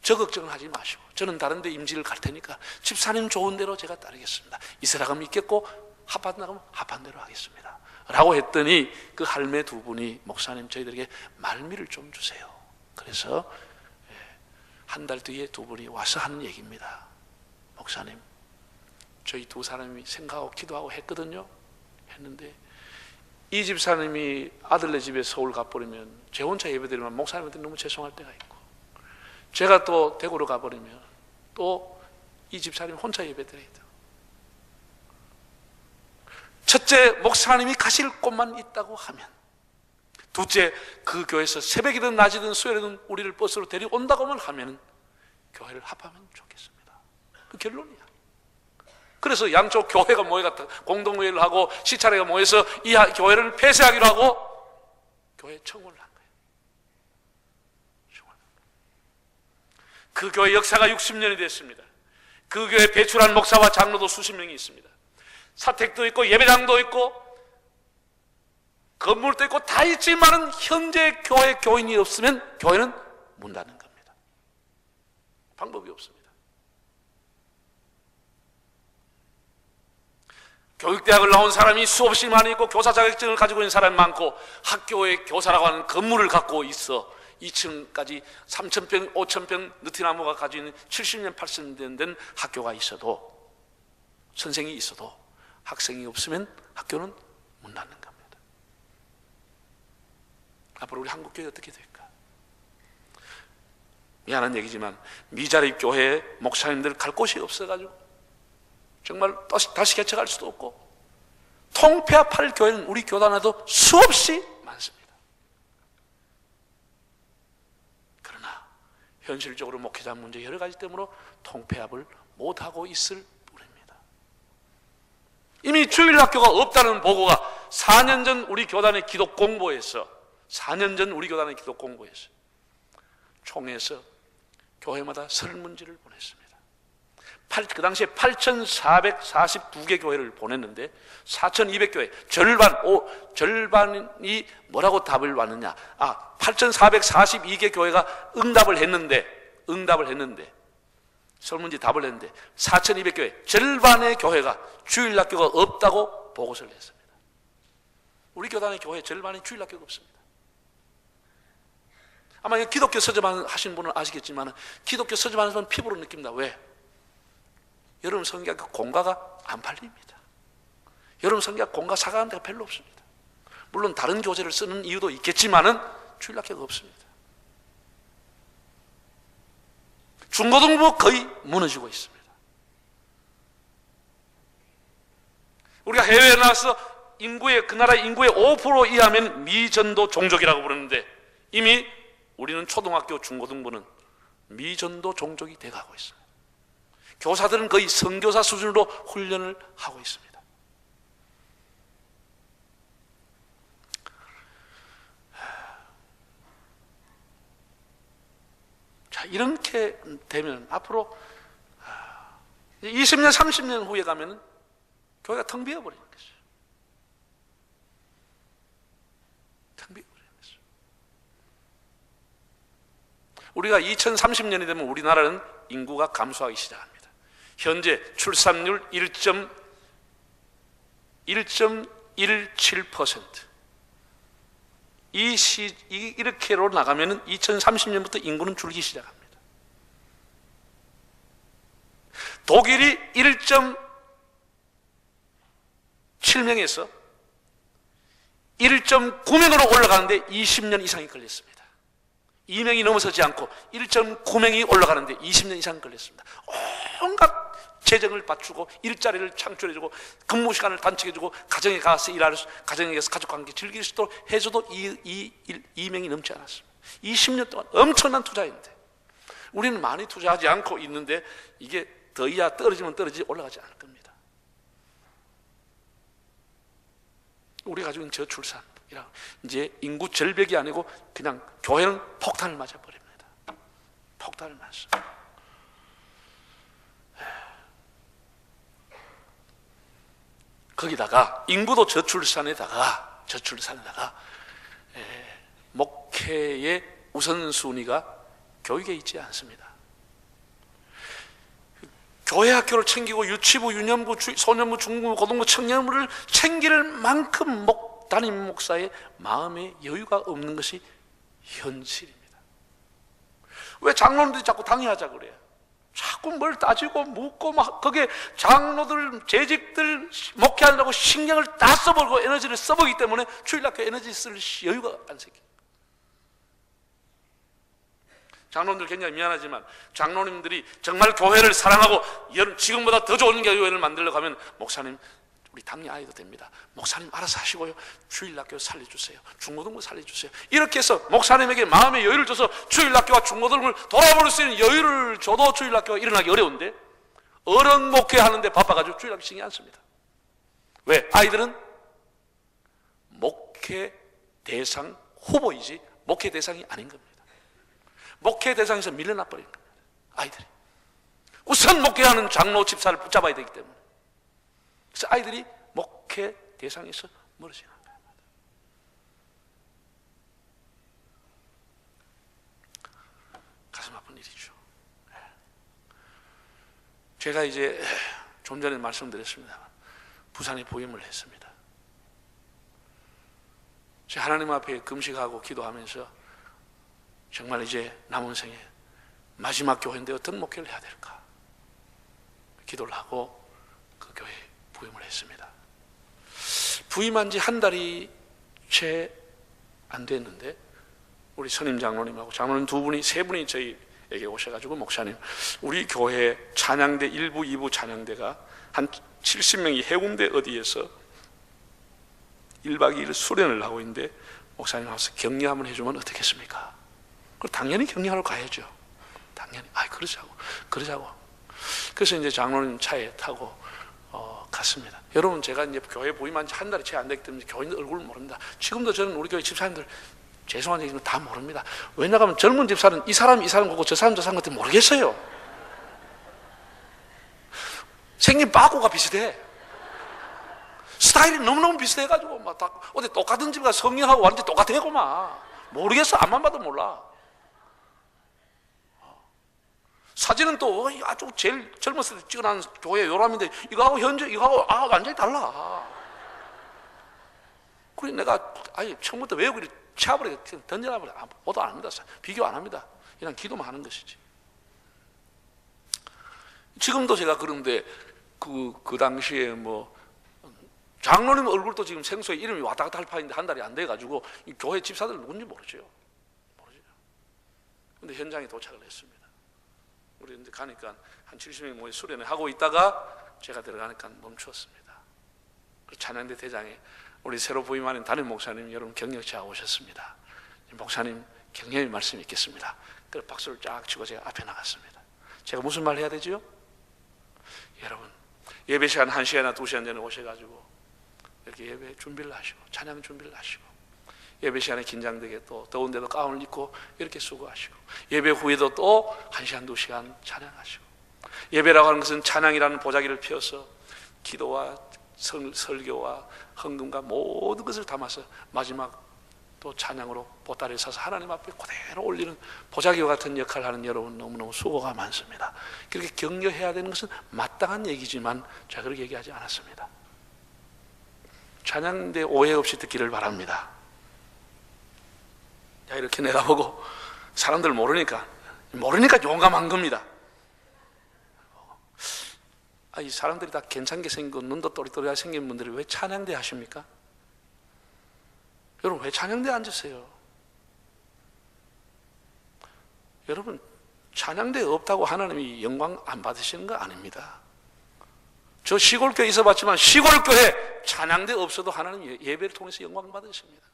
저 걱정을 하지 마시고 저는 다른 데 임지를 갈 테니까 집사님 좋은 대로 제가 따르겠습니다. 있으라고 믿겠고 합한다면 합한 대로 하겠습니다. 라고 했더니 그 할매 두 분이 목사님 저희들에게 말미를 좀 주세요. 그래서 한 달 뒤에 두 분이 와서 하는 얘기입니다. 목사님 저희 두 사람이 생각하고 기도하고 했거든요. 했는데 이 집사님이 아들네 집에 서울 가버리면 제 혼자 예배드리면 목사님한테 너무 죄송할 때가 있고 제가 또 대구로 가버리면 또 이 집사님 혼자 예배드려야 돼요. 첫째, 목사님이 가실 곳만 있다고 하면, 둘째, 그 교회에서 새벽이든 낮이든 수요일이든 우리를 버스로 데려온다고만 하면 교회를 합하면 좋겠습니다. 그 결론이야. 그래서 양쪽 교회가 모여서 공동회의를 하고 시찰회가 모여서 이 교회를 폐쇄하기로 하고 교회 청원을 한 거예요. 그 교회 역사가 60년이 됐습니다. 그 교회 배출한 목사와 장로도 수십 명이 있습니다. 사택도 있고 예배당도 있고 건물도 있고 다 있지만은 현재 교회 교인이 없으면 교회는 문 닫는 겁니다. 방법이 없습니다. 교육대학을 나온 사람이 수없이 많이 있고 교사 자격증을 가지고 있는 사람이 많고 학교에 교사라고 하는 건물을 갖고 있어 2층까지 3,000평, 5,000평 느티나무가 가지고 있는 70년, 80년 된 학교가 있어도 선생이 있어도 학생이 없으면 학교는 문 닫는 겁니다. 앞으로 우리 한국교회 어떻게 될까? 미안한 얘기지만 미자립 교회에 목사님들 갈 곳이 없어가지고 정말 다시 개척할 수도 없고 통폐합할 교회는 우리 교단에도 수없이 많습니다. 그러나 현실적으로 목회자 문제 여러 가지 때문에 통폐합을 못하고 있을 뿐입니다. 이미 주일학교가 없다는 보고가 4년 전 우리 교단의 기독 공보에서 4년 전 우리 교단의 기독 공보에서 총회에서 교회마다 설문지를 보냈습니다. 그 당시에 8,442개 교회를 보냈는데 4,200교회 절반이 뭐라고 답을 왔느냐? 8,442개 교회가 응답을 했는데 설문지 답을 했는데 4,200교회 절반의 교회가 주일학교가 없다고 보고서를 냈습니다. 우리 교단의 교회 절반이 주일학교가 없습니다. 아마 기독교 서점 하신 분은 아시겠지만 기독교 서점하는 사람은 피부로 느낍니다. 왜? 여러분 성경학 공가가 안 팔립니다. 여러분 성경학 공가 사가는 데가 별로 없습니다. 물론 다른 교재를 쓰는 이유도 있겠지만은 주일학교가 없습니다. 중고등부 거의 무너지고 있습니다. 우리가 해외에 나와서 그 나라 인구의 5% 이하면 미전도 종족이라고 부르는데 이미 우리는 초등학교 중고등부는 미전도 종족이 돼가고 있습니다. 교사들은 거의 선교사 수준으로 훈련을 하고 있습니다. 자, 이렇게 되면 앞으로 20년, 30년 후에 가면 교회가 텅 비어버리는 것이죠. 텅 비어버리는 것이죠. 우리가 2030년이 되면 우리나라는 인구가 감소하기 시작합니다. 현재 출산율 1.17%. 이렇게로 나가면 2030년부터 인구는 줄기 시작합니다. 독일이 1.7명에서 1.9명으로 올라가는데 20년 이상이 걸렸습니다. 2명이 넘어서지 않고 1.9명이 올라가는데 20년 이상 걸렸습니다. 온갖 재정을 받추고 일자리를 창출해주고 근무 시간을 단축해주고 가정에 가서 일할 수, 가정에 가서 가족관계 즐길 수 있도록 해줘도 2명이 넘지 않았습니다. 20년 동안 엄청난 투자인데 우리는 많이 투자하지 않고 있는데 이게 더이야 떨어지면 떨어지지 올라가지 않을 겁니다. 우리 가족은 저출산 이제 인구 절벽이 아니고 그냥 교회는 폭탄을 맞아버립니다. 폭탄을 맞습니다. 거기다가 인구도 저출산에다가 목회의 우선순위가 교육에 있지 않습니다. 교회 학교를 챙기고 유치부, 유년부, 소년부, 중고부, 고등부, 청년부를 챙길 만큼 담임 목사의 마음의 여유가 없는 것이 현실입니다. 왜 장로들이 자꾸 당회하자 그래요? 자꾸 뭘 따지고 묻고 막 거기에 장로들, 재직들 목회하느라고 신경을 다 써버리고 에너지를 써보기 때문에 주일학교 에너지 쓸 여유가 안 생겨요. 장로님들 굉장히 미안하지만 장로님들이 정말 교회를 사랑하고 지금보다 더 좋은 교회를 만들려고 하면 목사님 우리 당리 아이도 됩니다. 목사님 알아서 하시고요. 주일학교 살려주세요. 중고등부 살려주세요. 이렇게 해서 목사님에게 마음의 여유를 줘서 주일학교와 중고등부를 돌아볼 수 있는 여유를 줘도 주일학교가 일어나기 어려운데 어른 목회하는데 바빠가지고 주일학교 신경 안 씁니다. 왜? 아이들은 목회 대상 후보이지 목회 대상이 아닌 겁니다. 목회 대상에서 밀려나 버린 겁니다. 아이들이 우선 목회하는 장로 집사를 붙잡아야 되기 때문에 그래서 아이들이 목회 대상에서 멀어지는 겁니다. 가슴 아픈 일이죠. 제가 이제 좀 전에 말씀드렸습니다만 부산에 부임을 했습니다. 제가 하나님 앞에 금식하고 기도하면서 정말 이제 남은 생에 마지막 교회인데 어떤 목회를 해야 될까 기도를 하고 그 교회에 부임을 했습니다. 부임한 지 한 달이 채 안 됐는데 우리 선임 장로님하고 장로님 세 분이 저희에게 오셔가지고 목사님 우리 교회 찬양대 1부 2부 찬양대가 한 70명이 해운대 어디에서 1박 2일 수련을 하고 있는데 목사님 와서 격려 한번 해주면 어떻겠습니까? 당연히 격려하러 가야죠. 당연히 그러자고. 그래서 이제 장로님 차에 타고 갔습니다. 여러분 제가 이제 교회 부임한 지 한 달이 채 안 됐기 때문에 교인 얼굴을 모릅니다. 지금도 저는 우리 교회 집사님들 죄송한 얘기지만 다 모릅니다. 왜냐하면 젊은 집사는 이 사람 보고 저 사람 같은 모르겠어요. 생긴 빠꾸가 비슷해. 스타일이 너무너무 비슷해가지고 막 다 어디 똑같은 집가 성령하고 완전히 똑같아고 막 모르겠어. 앞만 봐도 몰라. 사진은 또 아주 제일 젊었을 때 찍어놓은 교회 요람인데 이거하고 완전히 달라. 그래 내가 처음부터 외우고 치아버리고 던져놔버려. 보도 안 합니다. 비교 안 합니다. 그냥 기도만 하는 것이지. 지금도 제가 그런데 그 당시에 장로님 얼굴도 지금 생소해 이름이 왔다 갔다 할 판인데 한 달이 안 돼가지고 이 교회 집사들 누군지 모르죠. 근데 현장에 도착을 했습니다. 우리 이제 가니까 한 70명 모여 수련을 하고 있다가 제가 들어가니까 멈추었습니다. 찬양대 대장에 우리 새로 부임하는 담임 목사님 여러분 경력자 오셨습니다. 목사님 격려의 말씀이 있겠습니다. 그래서 박수를 쫙 치고 제가 앞에 나갔습니다. 제가 무슨 말 해야 되죠? 여러분 예배 시간 1시간이나 2시간 전에 오셔가지고 이렇게 예배 준비를 하시고 찬양 준비를 하시고 예배 시간에 긴장되게 또 더운데도 가운을 입고 이렇게 수고하시고 예배 후에도 또 1시간 2시간 찬양하시고 예배라고 하는 것은 찬양이라는 보자기를 펴서 기도와 설교와 헌금과 모든 것을 담아서 마지막 또 찬양으로 보따리를 사서 하나님 앞에 그대로 올리는 보자기와 같은 역할을 하는 여러분 너무너무 수고가 많습니다. 그렇게 격려해야 되는 것은 마땅한 얘기지만 제가 그렇게 얘기하지 않았습니다. 찬양대 오해 없이 듣기를 바랍니다. 이렇게 내다보고 사람들 모르니까 용감한 겁니다. 이 사람들이 다 괜찮게 생기고 눈도 또리또리하게 생긴 분들이 왜 찬양대 하십니까? 여러분 왜 찬양대 앉으세요? 여러분, 찬양대 없다고 하나님이 영광 안 받으시는 거 아닙니다. 저 시골교회 있어봤지만 시골교회 찬양대 없어도 하나님 예배를 통해서 영광 받으십니다.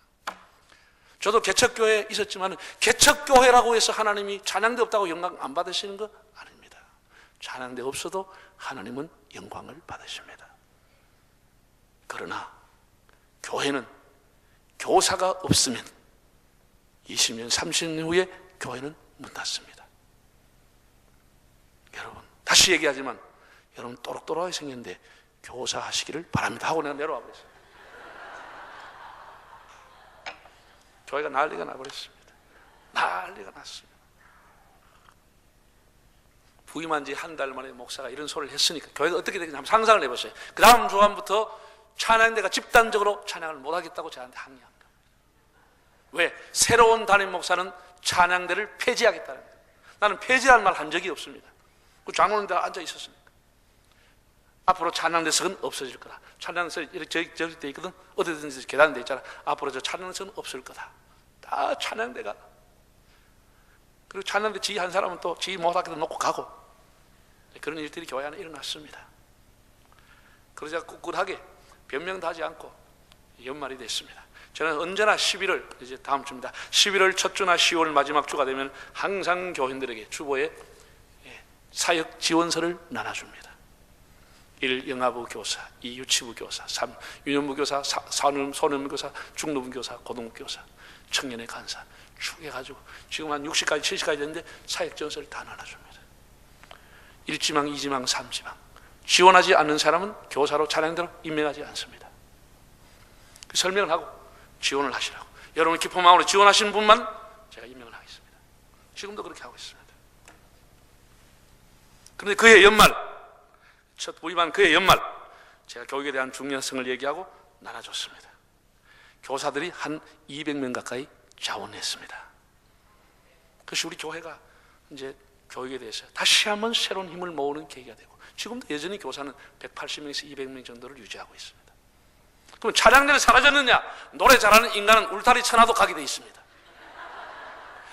저도 개척교회에 있었지만 개척교회라고 해서 하나님이 찬양대 없다고 영광 안 받으시는 거 아닙니다. 찬양대 없어도 하나님은 영광을 받으십니다. 그러나 교회는 교사가 없으면 20년, 30년 후에 교회는 문 닫습니다. 여러분, 다시 얘기하지만 여러분 또록또록하게 생겼는데 교사 하시기를 바랍니다 하고 내가 내려와 버렸어요. 교회가 난리가 나버렸습니다. 난리가 났습니다. 부임한 지 한 달 만에 목사가 이런 소리를 했으니까 교회가 어떻게 되겠냐 한번 상상을 해보세요. 그 다음 주간부터 찬양대가 집단적으로 찬양을 못하겠다고 저한테 항의한 겁니다. 왜? 새로운 담임 목사는 찬양대를 폐지하겠다는 거예요. 나는 폐지라는 말 한 적이 없습니다. 그 장로님들 앉아 있었으니까. 앞으로 찬양대석은 없어질 거다. 찬양대석 이렇게 저기 돼 있거든. 어디든지 계단 돼 있잖아. 앞으로 저 찬양대석은 없을 거다. 다 찬양대가. 그리고 찬양대 지휘 한 사람은 또 지휘 못하게도 놓고 가고. 그런 일들이 교회 안에 일어났습니다. 그러자 꿋꿋하게 변명도 하지 않고 연말이 됐습니다. 저는 언제나 11월, 이제 다음 주입니다. 11월 첫 주나 10월 마지막 주가 되면 항상 교인들에게 주보에 사역 지원서를 나눠줍니다. 1. 영아부 교사, 2. 유치부 교사, 3. 유년부 교사, 4. 소년부 교사, 중노부 교사, 고등부 교사, 청년의 간사 쭉 해가지고 지금 한 60까지 70까지 됐는데 사역 지원서를 다 나눠줍니다. 1지망, 2지망, 3지망 지원하지 않는 사람은 교사로 찬양대로 임명하지 않습니다. 설명을 하고 지원을 하시라고. 여러분 기쁜 마음으로 지원하시는 분만 제가 임명을 하겠습니다. 지금도 그렇게 하고 있습니다. 그런데 그해 연말, 첫 부임한 그해 연말 제가 교육에 대한 중요성을 얘기하고 나눠줬습니다. 교사들이 한 200명 가까이 자원했습니다. 그것이 우리 교회가 이제 교육에 대해서 다시 한번 새로운 힘을 모으는 계기가 되고, 지금도 여전히 교사는 180명에서 200명 정도를 유지하고 있습니다. 그럼 찬양대는 사라졌느냐? 노래 잘하는 인간은 울타리 쳐놔도 가게 돼 있습니다.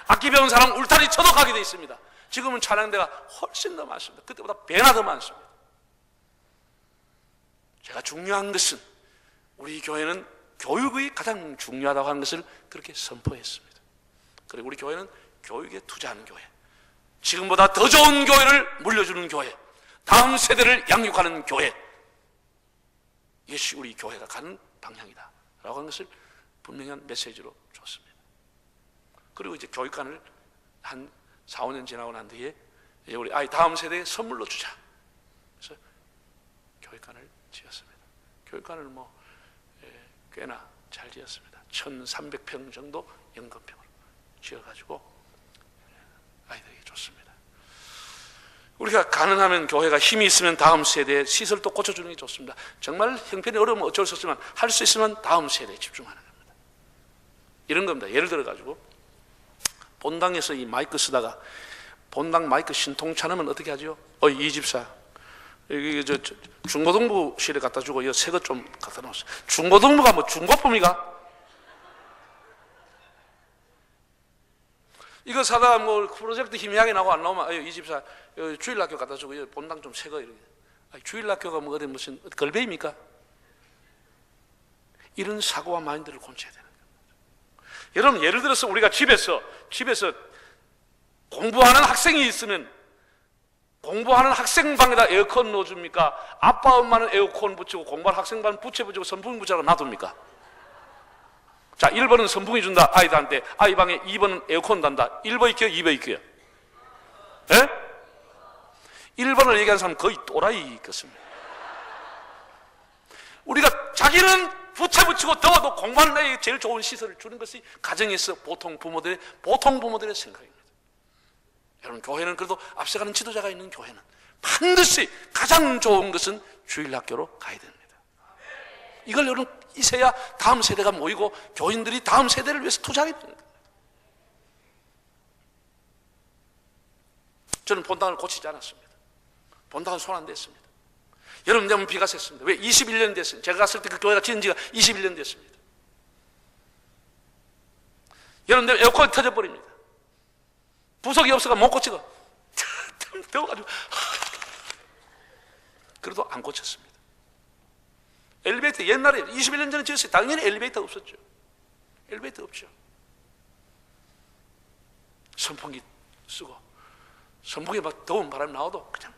악기 배운 사람은 울타리 쳐도 가게 돼 있습니다. 지금은 찬양대가 훨씬 더 많습니다. 그때보다 배나 더 많습니다. 제가 중요한 것은 우리 교회는 교육이 가장 중요하다고 하는 것을 그렇게 선포했습니다. 그리고 우리 교회는 교육에 투자하는 교회, 지금보다 더 좋은 교회를 물려주는 교회, 다음 세대를 양육하는 교회, 이것이 우리 교회가 가는 방향이다 라고 하는 것을 분명한 메시지로 줬습니다. 그리고 이제 교육관을 한 4, 5년 지나고 난 뒤에 우리 아이 다음 세대에 선물로 주자. 그래서 교육관을 지었습니다. 교육관을 꽤나 잘 지었습니다. 1,300평 정도 연금평으로 지어가지고 아이들에게 줬습니다. 우리가 가능하면 교회가 힘이 있으면 다음 세대에 시설도 고쳐주는 게 좋습니다. 정말 형편이 어려우면 어쩔 수 없지만 할 수 있으면 다음 세대에 집중하는 겁니다. 이런 겁니다. 예를 들어가지고 본당에서 이 마이크 쓰다가 본당 마이크 신통 차놓으면 어떻게 하죠? 이 집사 여기 저 중고등부실에 갖다 주고 이 새 것 좀 갖다 놓으세요. 중고등부가 뭐 중고품이가? 이거 사다가 뭐 프로젝트 희미하게 나고 안 나오면 이 집사 주일학교 갖다 주고 본당 좀 새 거 이렇게. 주일학교가 뭐 어디 무슨 걸배입니까? 이런 사고와 마인드를 고쳐야 되는 겁니다. 여러분 예를 들어서 우리가 집에서 공부하는 학생이 있으면 공부하는 학생 방에다 에어컨 넣어줍니까? 아빠 엄마는 에어컨 붙이고 공부하는 학생 방 부채 붙이고 선풍기 붙이라고 놔둡니까? 자, 1번은 선풍기 준다 아이들한테, 아이 방에 2번은 에어컨 단다. 1번 있게요? 2번 있게요? 예? 1번을 얘기하는 사람은 거의 또라이 같습니다. 우리가 자기는 부채 붙이고 더워도 공부하는 애에게 제일 좋은 시설을 주는 것이 가정에서 보통 부모들의 생각입니다. 여러분 교회는 그래도 앞서가는 지도자가 있는 교회는 반드시 가장 좋은 것은 주일학교로 가야 됩니다. 이걸 여러분 있어야 다음 세대가 모이고 교인들이 다음 세대를 위해서 투자하게 됩니다. 저는 본당을 고치지 않았습니다. 본당은 손 안 댔습니다. 여러분 때문에 비가 샜습니다. 왜? 21년 됐습니다. 제가 갔을 때 그 교회가 지은 지가 21년 됐습니다. 여러분 때문에 에어컨이 터져버립니다. 부석이 없어가 못 고치고 더워가지고 그래도 안 고쳤습니다. 엘리베이터 옛날에 21년 전에 지었어요. 당연히 엘리베이터 없었죠. 엘리베이터 없죠. 선풍기 쓰고 선풍기에 막 더운 바람이 나와도 그냥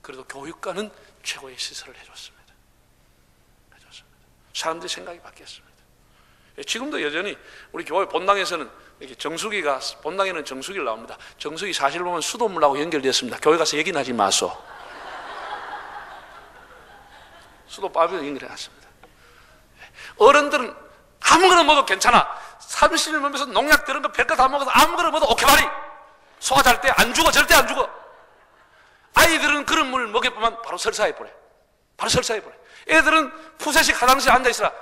그래도 교육과는 최고의 시설을 해줬습니다. 사람들의 생각이 바뀌었습니다. 지금도 여전히 우리 교회 본당에서는 이렇게 정수기가, 본당에는 정수기를 나옵니다. 정수기 사실 보면 수돗물하고 연결되었습니다. 교회 가서 얘기는 하지 마소. 수도밥에 연결해놨습니다. 어른들은 아무거나 먹어도 괜찮아. 30일 먹으면서 농약 들은 거 별거 다 먹어서 아무거나 먹어도 오케이. 소화 잘 때 안 죽어. 절대 안 죽어. 아이들은 그런 물을 먹여보면 바로 설사해버려. 바로 설사해버려. 애들은 푸세식 화장실에 앉아있으라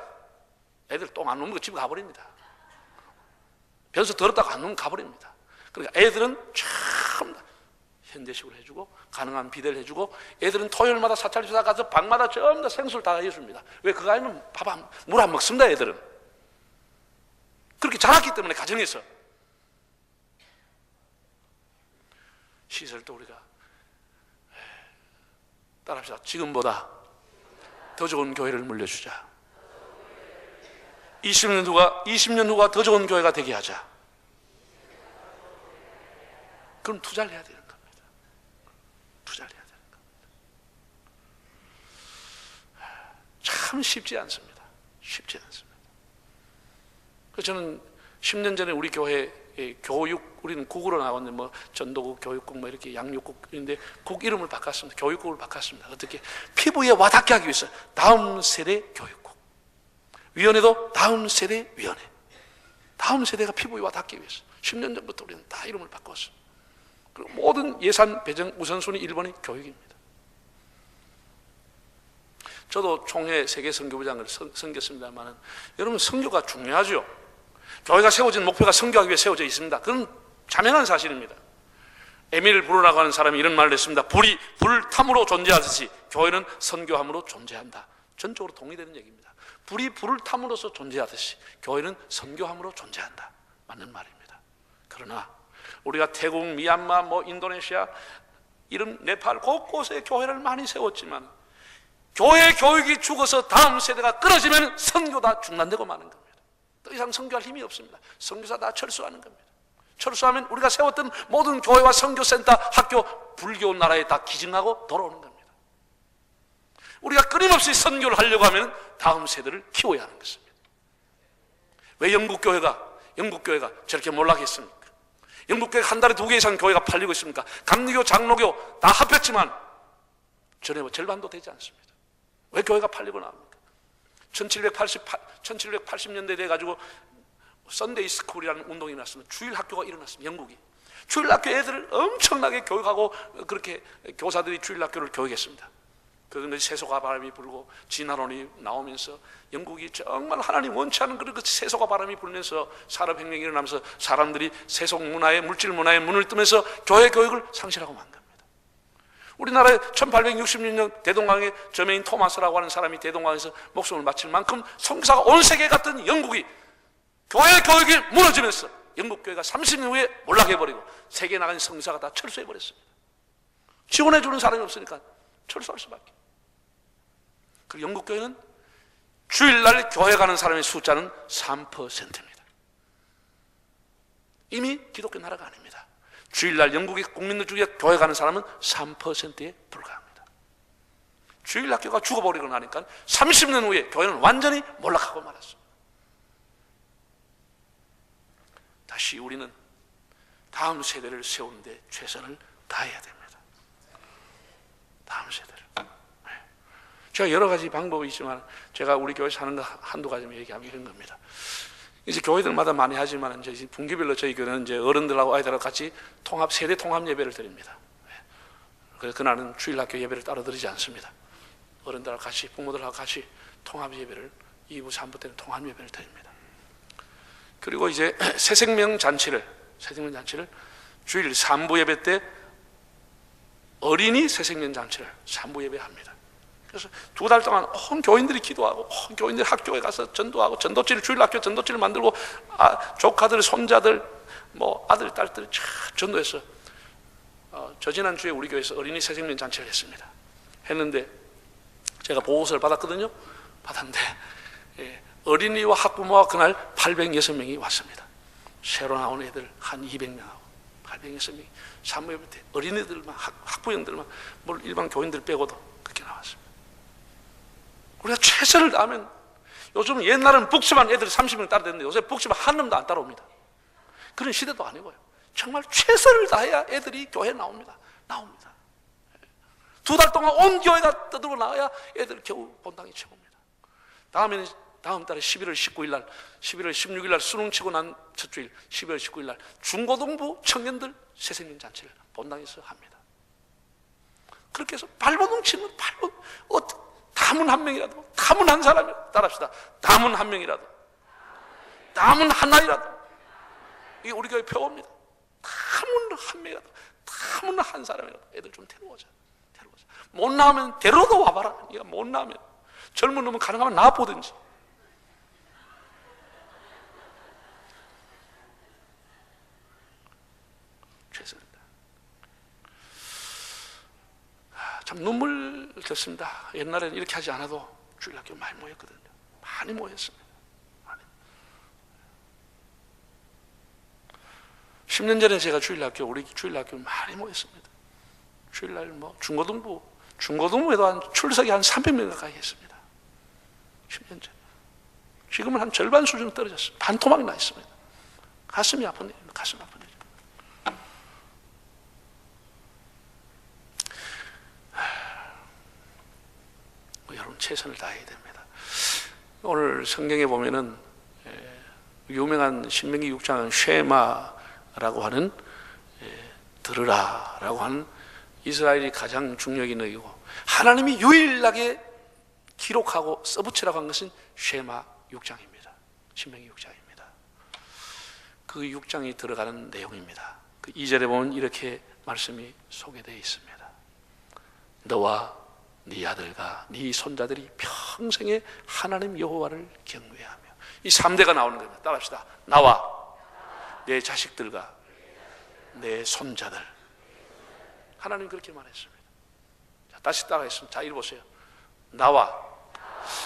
애들 똥 안 누는 거 집에 가버립니다. 변수 더럽다고 안 누면 가버립니다. 그러니까 애들은 참 현대식으로 해주고 가능한 비대를 해주고 애들은 토요일마다 사찰주사 가서 방마다 전부 다 생수를 다 해줍니다. 왜? 그거 아니면 물 안 먹습니다. 애들은 그렇게 자랐기 때문에 가정에서. 시설도 우리가 따라합시다. 지금보다 더 좋은 교회를 물려주자. 20년 후가 더 좋은 교회가 되게 하자. 그럼 투자를 해야 되는 겁니다. 투자를 해야 되는 겁니다. 참 쉽지 않습니다. 쉽지 않습니다. 그래서 저는 10년 전에 우리 교회 교육, 우리는 국으로 나왔는데 뭐 전도국, 교육국, 뭐 이렇게 양육국인데 국 이름을 바꿨습니다. 교육국을 바꿨습니다. 어떻게? 피부에 와닿게 하기 위해서 다음 세대 교육국, 위원회도 다음 세대 위원회, 다음 세대가 피부에 와닿기 위해서 10년 전부터 우리는 다 이름을 바꿨어요. 그리고 모든 예산 배정 우선순위 1번이 교육입니다. 저도 총회 세계 선교부장을 섬겼습니다만 여러분, 선교가 중요하죠. 교회가 세워진 목표가 선교하기 위해 세워져 있습니다. 그건 자명한 사실입니다. 에밀 브루라고 하는 사람이 이런 말을 했습니다. 불이 불탐으로 존재하듯이 교회는 선교함으로 존재한다. 전적으로 동의되는 얘기입니다. 불이 불을 탐으로써 존재하듯이 교회는 선교함으로 존재한다. 맞는 말입니다. 그러나 우리가 태국, 미얀마, 뭐 인도네시아, 이런 네팔 곳곳에 교회를 많이 세웠지만 교회 교육이 죽어서 다음 세대가 끊어지면 선교 다 중단되고 마는 겁니다. 더 이상 선교할 힘이 없습니다. 선교사 다 철수하는 겁니다. 철수하면 우리가 세웠던 모든 교회와 선교센터, 학교, 불교 나라에 다 기증하고 돌아오는 겁니다. 우리가 끊임없이 선교를 하려고 하면 다음 세대를 키워야 하는 것입니다. 왜 영국교회가 저렇게 몰락했습니까? 영국교회가 한 달에 2개 이상 교회가 팔리고 있습니까? 감리교, 장로교 다 합했지만 전혀 절반도 되지 않습니다. 왜 교회가 팔리고 나옵니까? 1780년대 돼가지고 썬데이 스쿨이라는 운동이 났습니다. 주일 학교가 일어났습니다. 영국이 주일 학교 애들을 엄청나게 교육하고 그렇게 교사들이 주일 학교를 교육했습니다. 그런데 세속화 바람이 불고 진화론이 나오면서 영국이 정말 하나님 원치 않은 그런 세속화 바람이 불면서 산업혁명이 일어나면서 사람들이 세속 문화에, 물질 문화에 문을 뜨면서 교회 교육을 상실하고 만 겁니다. 우리나라에 1866년 대동강의 저메인 토마스라고 하는 사람이 대동강에서 목숨을 바칠 만큼 선교사가 온 세계에 갔던 영국이 교회 교육이 무너지면서 영국 교회가 30년 후에 몰락해버리고 세계에 나간 선교사가 다 철수해버렸습니다. 지원해주는 사람이 없으니까 철수할 수밖에. 그리고 영국 교회는 주일날 교회 가는 사람의 숫자는 3%입니다. 이미 기독교 나라가 아닙니다. 주일날 영국의 국민들 중에 교회 가는 사람은 3%에 불과합니다. 주일 학교가 죽어버리고 나니까 30년 후에 교회는 완전히 몰락하고 말았습니다. 다시 우리는 다음 세대를 세우는데 최선을 다해야 됩니다. 다음 세대를. 제가 여러 가지 방법이 있지만 제가 우리 교회 사는 거 한두 가지만 얘기하면 이런 겁니다. 이제 교회들마다 많이 하지만 이제 분기별로 저희 교회는 이제 어른들하고 아이들하고 같이 세대 통합 예배를 드립니다. 그래서 그날은 주일학교 예배를 따로 드리지 않습니다. 어른들하고 같이, 부모들하고 같이 통합 예배를 2부, 3부 때는 통합 예배를 드립니다. 그리고 이제 새생명 잔치를 주일 3부 예배 때 어린이 새생명 잔치를 3부 예배합니다. 그래서 2달 동안 온 교인들이 기도하고 온 교인들이 학교에 가서 전도하고 전도지를 주일학교 전도지를 만들고 조카들, 손자들, 뭐 아들, 딸들이 전도해서 저 지난주에 우리 교회에서 어린이 새생명 잔치를 했습니다. 했는데 제가 보고서를 받았거든요. 받았는데 어린이와 학부모와 그날 806명이 왔습니다. 새로 나온 애들 한 200명하고 806명이 사무엘 밑에 어린이들만 학부형들만 뭘 일반 교인들 빼고도 그렇게 나왔습니다. 우리가 최선을 다하면 요즘 옛날은 북치만 애들이 30명 따라다녔는데 요새 북치만 한 놈도 안 따라옵니다. 그런 시대도 아니고요. 정말 최선을 다해야 애들이 교회에 나옵니다. 2달 동안 온 교회가 떠들고 나와야 애들 겨우 본당이 최고입니다. 다음 달에 11월 19일 날, 11월 16일 날 수능 치고 난 첫 주일 12월 19일 날 중고등부 청년들 새생명 잔치를 본당에서 합니다. 그렇게 해서 발버둥 치면 담은 한 명이라도, 담은 한 사람이 따라합시다. 담은 한 명이라도, 담은 하나이라도, 이게 우리 교회 표어입니다. 담은 한 명이라도, 담은 한 사람이라도 애들 좀 데려오자. 못 나오면 데려도 와봐라. 네가 못 나오면 젊은 놈은 가능하면 나와보든지. 최선입니다. 참 눈물 겹습니다. 옛날에는 이렇게 하지 않아도 주일학교 많이 모였거든요. 많이 모였습니다. 10년 전에 제가 우리 주일학교 많이 모였습니다. 주일날 뭐 중고등부에도 한 출석이 한 300명 가까이 했습니다. 10년 전에. 지금은 한 절반 수준 떨어졌어요. 반토막이 나 있습니다. 가슴이 아픈 일입니다. 가슴 아픈 일입니다. 여러분 최선을 다해야 됩니다. 오늘 성경에 보면은 유명한 신명기 6장 쉐마라고 하는 들으라라고 하는 이스라엘이 가장 중요하게 여기고 하나님이 유일하게 기록하고 써붙이라고 한 것은 쉐마 6장입니다. 신명기 6장입니다. 그 6장이 들어가는 내용입니다. 그 2절에 보면 이렇게 말씀이 소개되어 있습니다. 너와 네 아들과 네 손자들이 평생에 하나님 여호와를 경외하며. 이 3대가 나오는 겁니다. 따라합시다. 나와 내 자식들과 내 손자들. 하나님 그렇게 말했습니다. 자, 다시 따라하겠습니다. 자, 읽어보세요. 나와.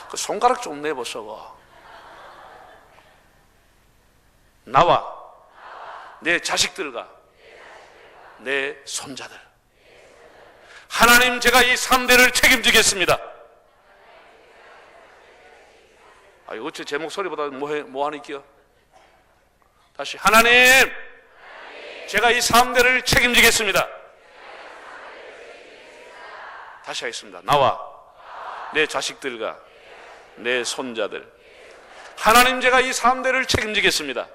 그 손가락 좀 내보소. 나와 내 자식들과 내 손자들. 하나님 제가 이 3대를 책임지겠습니다. 어째 제 목소리보다 뭐하니 끼어? 다시 하나님 제가 이 3대를 책임지겠습니다. 다시 하겠습니다. 나와 내 자식들과 내 손자들. 하나님 제가 이 3대를 책임지겠습니다.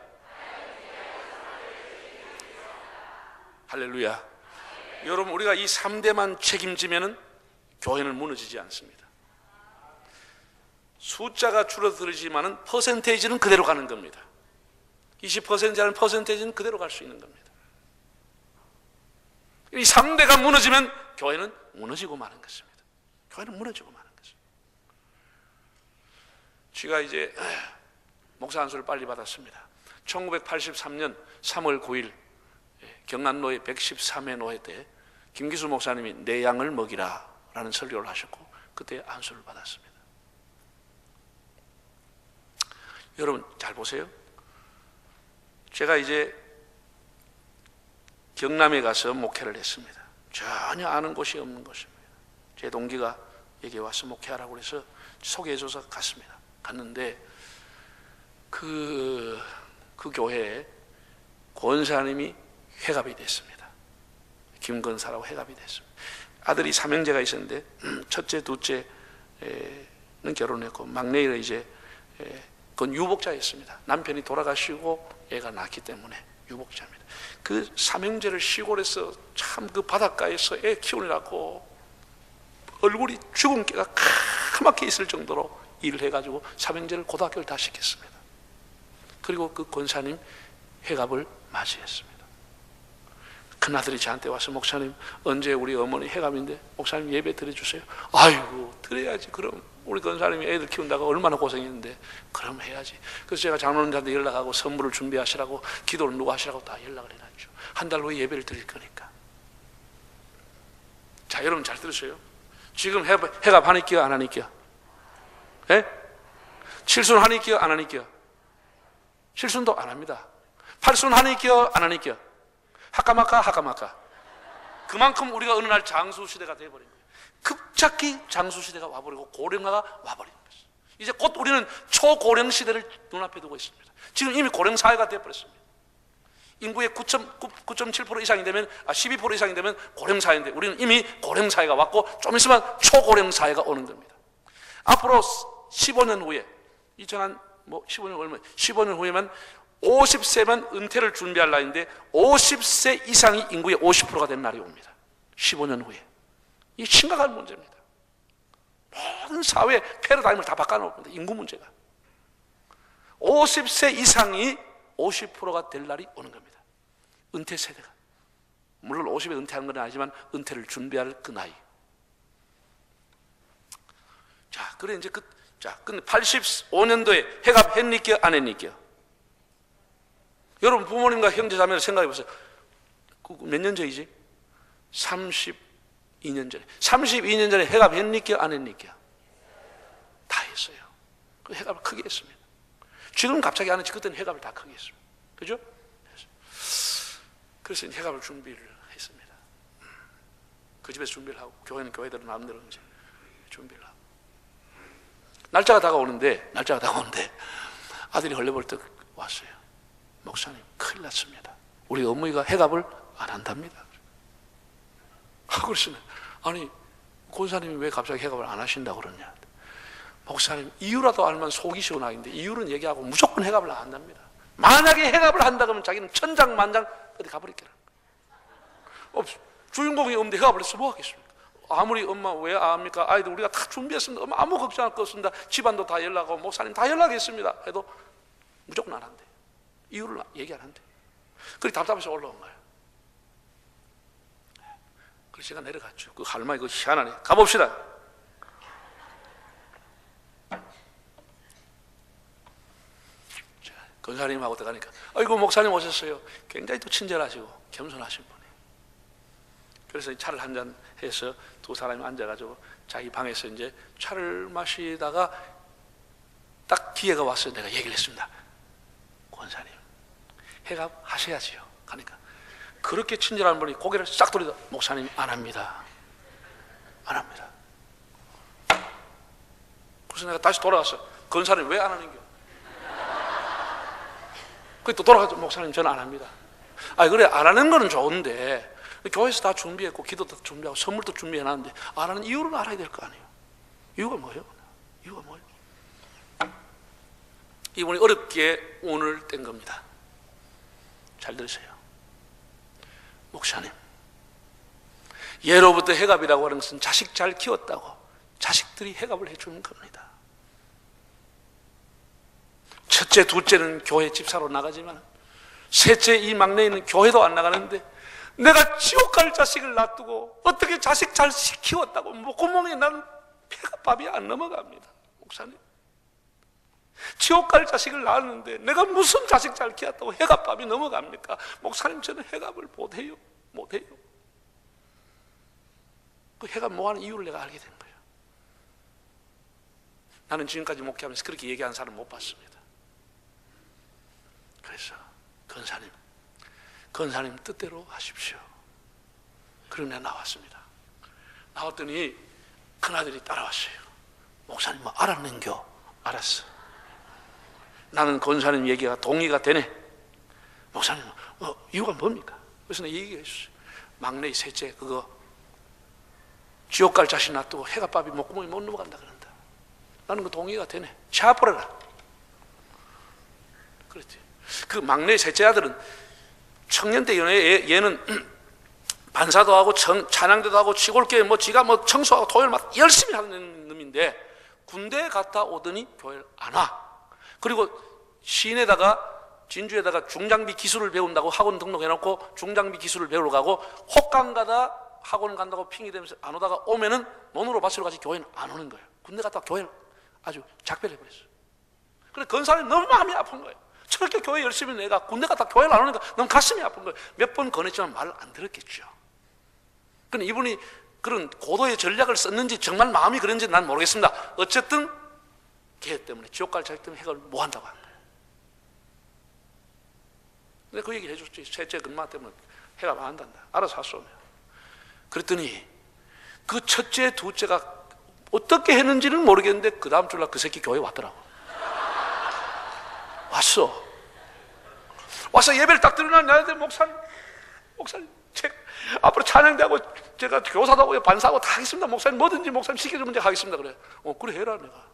할렐루야. 여러분 우리가 이 3대만 책임지면 교회는 무너지지 않습니다. 숫자가 줄어들지만은 퍼센테이지는 그대로 가는 겁니다. 20%라는 퍼센테이지는 그대로 갈 수 있는 겁니다. 이 3대가 무너지면 교회는 무너지고 마는 것입니다. 교회는 무너지고 마는 것입니다. 제가 이제 목사 안수를 빨리 받았습니다. 1983년 3월 9일 경남노회 113회 노회 때 김기수 목사님이 내 양을 먹이라 라는 설교를 하셨고 그때 안수를 받았습니다. 여러분 잘 보세요. 제가 이제 경남에 가서 목회를 했습니다. 전혀 아는 곳이 없는 곳입니다. 제 동기가 여기 와서 목회하라고 해서 소개해줘서 갔습니다. 갔는데 그 교회에 권사님이 회갑이 됐습니다. 김건사라고 회갑이 됐습니다. 아들이 삼형제가 있었는데 첫째, 둘째는 결혼했고 막내가 이제 그건 유복자였습니다. 남편이 돌아가시고 애가 낳기 때문에 유복자입니다. 그 삼형제를 시골에서 참 그 바닷가에서 애 키우려고 얼굴이 죽은 깨가 까맣게 있을 정도로 일을 해가지고 삼형제를 고등학교를 다 시켰습니다. 그리고 그 권사님 회갑을 맞이했습니다. 큰아들이 저한테 와서 목사님 언제 우리 어머니 해감인데 목사님 예배 드려주세요. 아이고 드려야지. 그럼 우리 권사님이 애들 키운다가 얼마나 고생했는데 그럼 해야지. 그래서 제가 장로님한테 연락하고 선물을 준비하시라고 기도를 누가 하시라고 다 연락을 해놨죠. 한 달 후에 예배를 드릴 거니까. 자, 여러분 잘 들으세요. 지금 해갑 하니껴 안 하니껴? 예? 칠순 하니껴 안 하니껴? 칠순도 안 합니다. 팔순 하니껴 안 하니껴? 하까마까. 그만큼 우리가 어느 날 장수시대가 되어버린 거예요. 급작히 장수시대가 와버리고 고령화가 와버린 거예요. 이제 곧 우리는 초고령시대를 눈앞에 두고 있습니다. 지금 이미 고령사회가 되어버렸습니다. 인구의 9.7% 이상이 되면 12% 이상이 되면 고령사회인데 우리는 이미 고령사회가 왔고 좀 있으면 초고령사회가 오는 겁니다. 앞으로 15년 후에 15년 후에만 50세만 은퇴를 준비할 나이인데 50세 이상이 인구의 50%가 된 날이 옵니다. 15년 후에. 이 심각한 문제입니다. 모든 사회 패러다임을 다 바꿔놓을 겁니다. 인구 문제가. 50세 이상이 50%가 될 날이 오는 겁니다. 은퇴 세대가. 물론 50에 은퇴하는 건 아니지만 은퇴를 준비할 그 나이. 자, 그래 이제 근데 85년도에 해갑 했니껴 안 했니껴? 여러분 부모님과 형제자매를 생각해 보세요. 몇 년 전이지? 32년 전에. 32년 전에 해갑 했니껴 안 했니껴? 다 했어요. 그 해갑을 크게 했습니다. 지금 갑자기 안 했지 그때는 해갑을 다 크게 했습니다. 그죠? 그래서 해갑을 준비를 했습니다. 그 집에서 준비를 하고 교회는 교회대로 마음대로 이제 준비를 하고 날짜가 다가오는데 아들이 헐레벌떡 왔어요. 목사님 큰일 났습니다. 우리 어머니가 해갑을 안 한답니다. 그러시네. 아니 권사님이 왜 갑자기 해갑을 안 하신다고 그러냐. 목사님 이유라도 알면 속이 시원하긴데 이유는 얘기하고 무조건 해갑을 안 한답니다. 만약에 해갑을 한다 그러면 자기는 천장만장 어디 가버릴게라. 주인공이 없는데 해갑을 해서 뭐 하겠습니까? 아무리 엄마 왜 압니까? 아이들 우리가 다 준비했습니다. 엄마 아무 걱정할 거 없습니다. 집안도 다 연락하고 목사님 다 연락했습니다. 해도 무조건 안 한대. 이유를 얘기 안 한대. 그렇게 답답해서 올라온 거예요. 그래서 제가 내려갔죠. 그 할머니 그 희한하네. 가봅시다. 권사님하고 들어가니까 아이고 목사님 오셨어요. 굉장히 또 친절하시고 겸손하신 분이. 그래서 차를 한잔 해서 두 사람이 앉아가지고 자기 방에서 이제 차를 마시다가 딱 기회가 왔어요. 내가 얘기를 했습니다. 권사님 해갑 하셔야지요. 하니까 그렇게 친절한 분이 고개를 싹 돌리다 목사님 안 합니다. 안 합니다. 그래서 내가 다시 돌아갔어. 권사님 왜 안 하는겨? 또 돌아가서 목사님 저는 안 합니다. 그래 안 하는 거는 좋은데 교회에서 다 준비했고 기도도 준비하고 선물도 준비해놨는데 안 하는 이유를 알아야 될 거 아니에요. 이유가 뭐예요? 이유가 뭐예요? 이분이 어렵게 운을 뗀 겁니다. 잘 들으세요. 목사님 예로부터 해갑이라고 하는 것은 자식 잘 키웠다고 자식들이 해갑을 해주는 겁니다. 첫째, 둘째는 교회 집사로 나가지만 셋째 이 막내는 교회도 안 나가는데 내가 지옥 갈 자식을 놔두고 어떻게 자식 잘 키웠다고 목구멍에 나는 배가 밥이 안 넘어갑니다. 목사님 지옥 갈 자식을 낳았는데 내가 무슨 자식 잘 키웠다고 해갑밥이 넘어갑니까? 목사님 저는 해갑을 못해요. 그 해갑 뭐하는 이유를 내가 알게 된 거예요. 나는 지금까지 목회하면서 그렇게 얘기하는 사람 못 봤습니다. 그래서 권사님 뜻대로 하십시오. 그러고 내가 나왔습니다. 나왔더니 큰아들이 따라왔어요. 목사님 뭐 알았는겨? 알았어. 나는 권사님 얘기가 동의가 되네. 목사님 이유가 뭡니까? 그래서 내가 얘기했어요. 막내 셋째 그거 지옥 갈 자식 놔두고 해갑밥이 목구멍에 못 넘어간다 그런다. 나는 그 동의가 되네. 샤프라라. 그랬지. 그 막내 셋째 아들은 청년 때 얘는 반사도 하고 찬양대도 하고 시골교회 지가 청소하고 토요일 막 열심히 하는 놈인데 군대에 갔다 오더니 교회를 안 와. 그리고 시내다가 진주에다가 중장비 기술을 배운다고 학원 등록해놓고 중장비 기술을 배우러 가고 혹강 가다 학원 간다고 핑이 되면서 안 오다가 오면은 논으로 밭으로 가지 교회는 안 오는 거예요. 군대 갔다가 교회를 아주 작별해 버렸어요. 그래서 건사님 너무 마음이 아픈 거예요. 저렇게 교회 열심히 내가 군대 갔다 교회를 안 오니까 너무 가슴이 아픈 거예요. 몇 번 권했지만 말을 안 들었겠죠. 그런데 이분이 그런 고도의 전략을 썼는지 정말 마음이 그런지 난 모르겠습니다. 어쨌든 걔 때문에 지옥 갈 자식 때문에 해결을 못 한다고 한 거예요. 근데 그 얘기 해줬지. 셋째 근마 때문에 해결 안 한단다. 알아서 하소며. 그랬더니 그 첫째 둘째가 어떻게 했는지는 모르겠는데 그 다음 주날 그 새끼 교회 왔더라고. 와서 예배를 딱 드리나 나한테 목사님 앞으로 찬양대하고 제가 교사도 하고 반사하고 다 하겠습니다. 목사님 뭐든지 목사님 시켜주면 제가 하겠습니다. 그래. 그래 해라 내가.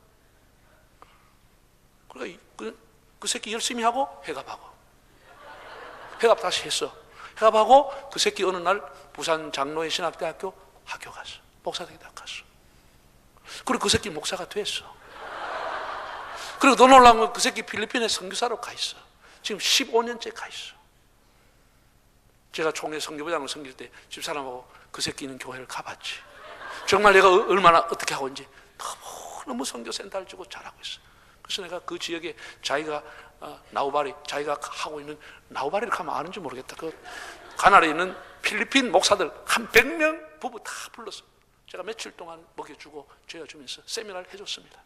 그러니까 그 새끼 열심히 하고 회갑하고 회갑 다시 했어. 회갑하고 그 새끼 어느 날 부산 장로의 신학대학교 학교 갔어. 목사대학교 갔어. 그리고 그 새끼 목사가 됐어. 그리고 더 놀라운 건 그 새끼 필리핀에 선교사로 가 있어. 지금 15년째 가 있어. 제가 총회 선교부장을 섬길 때 집사람하고 그 새끼 있는 교회를 가봤지. 정말 내가 얼마나 어떻게 하고 있는지 너무 선교센터를 주고 잘하고 있어. 그래서 내가 그 지역에 자기가 자기가 하고 있는 나우바리를 가면 아는지 모르겠다. 그 가나다에 있는 필리핀 목사들 한 100명 부부 다 불렀어. 제가 며칠 동안 먹여주고 죄어주면서 세미나를 해줬습니다.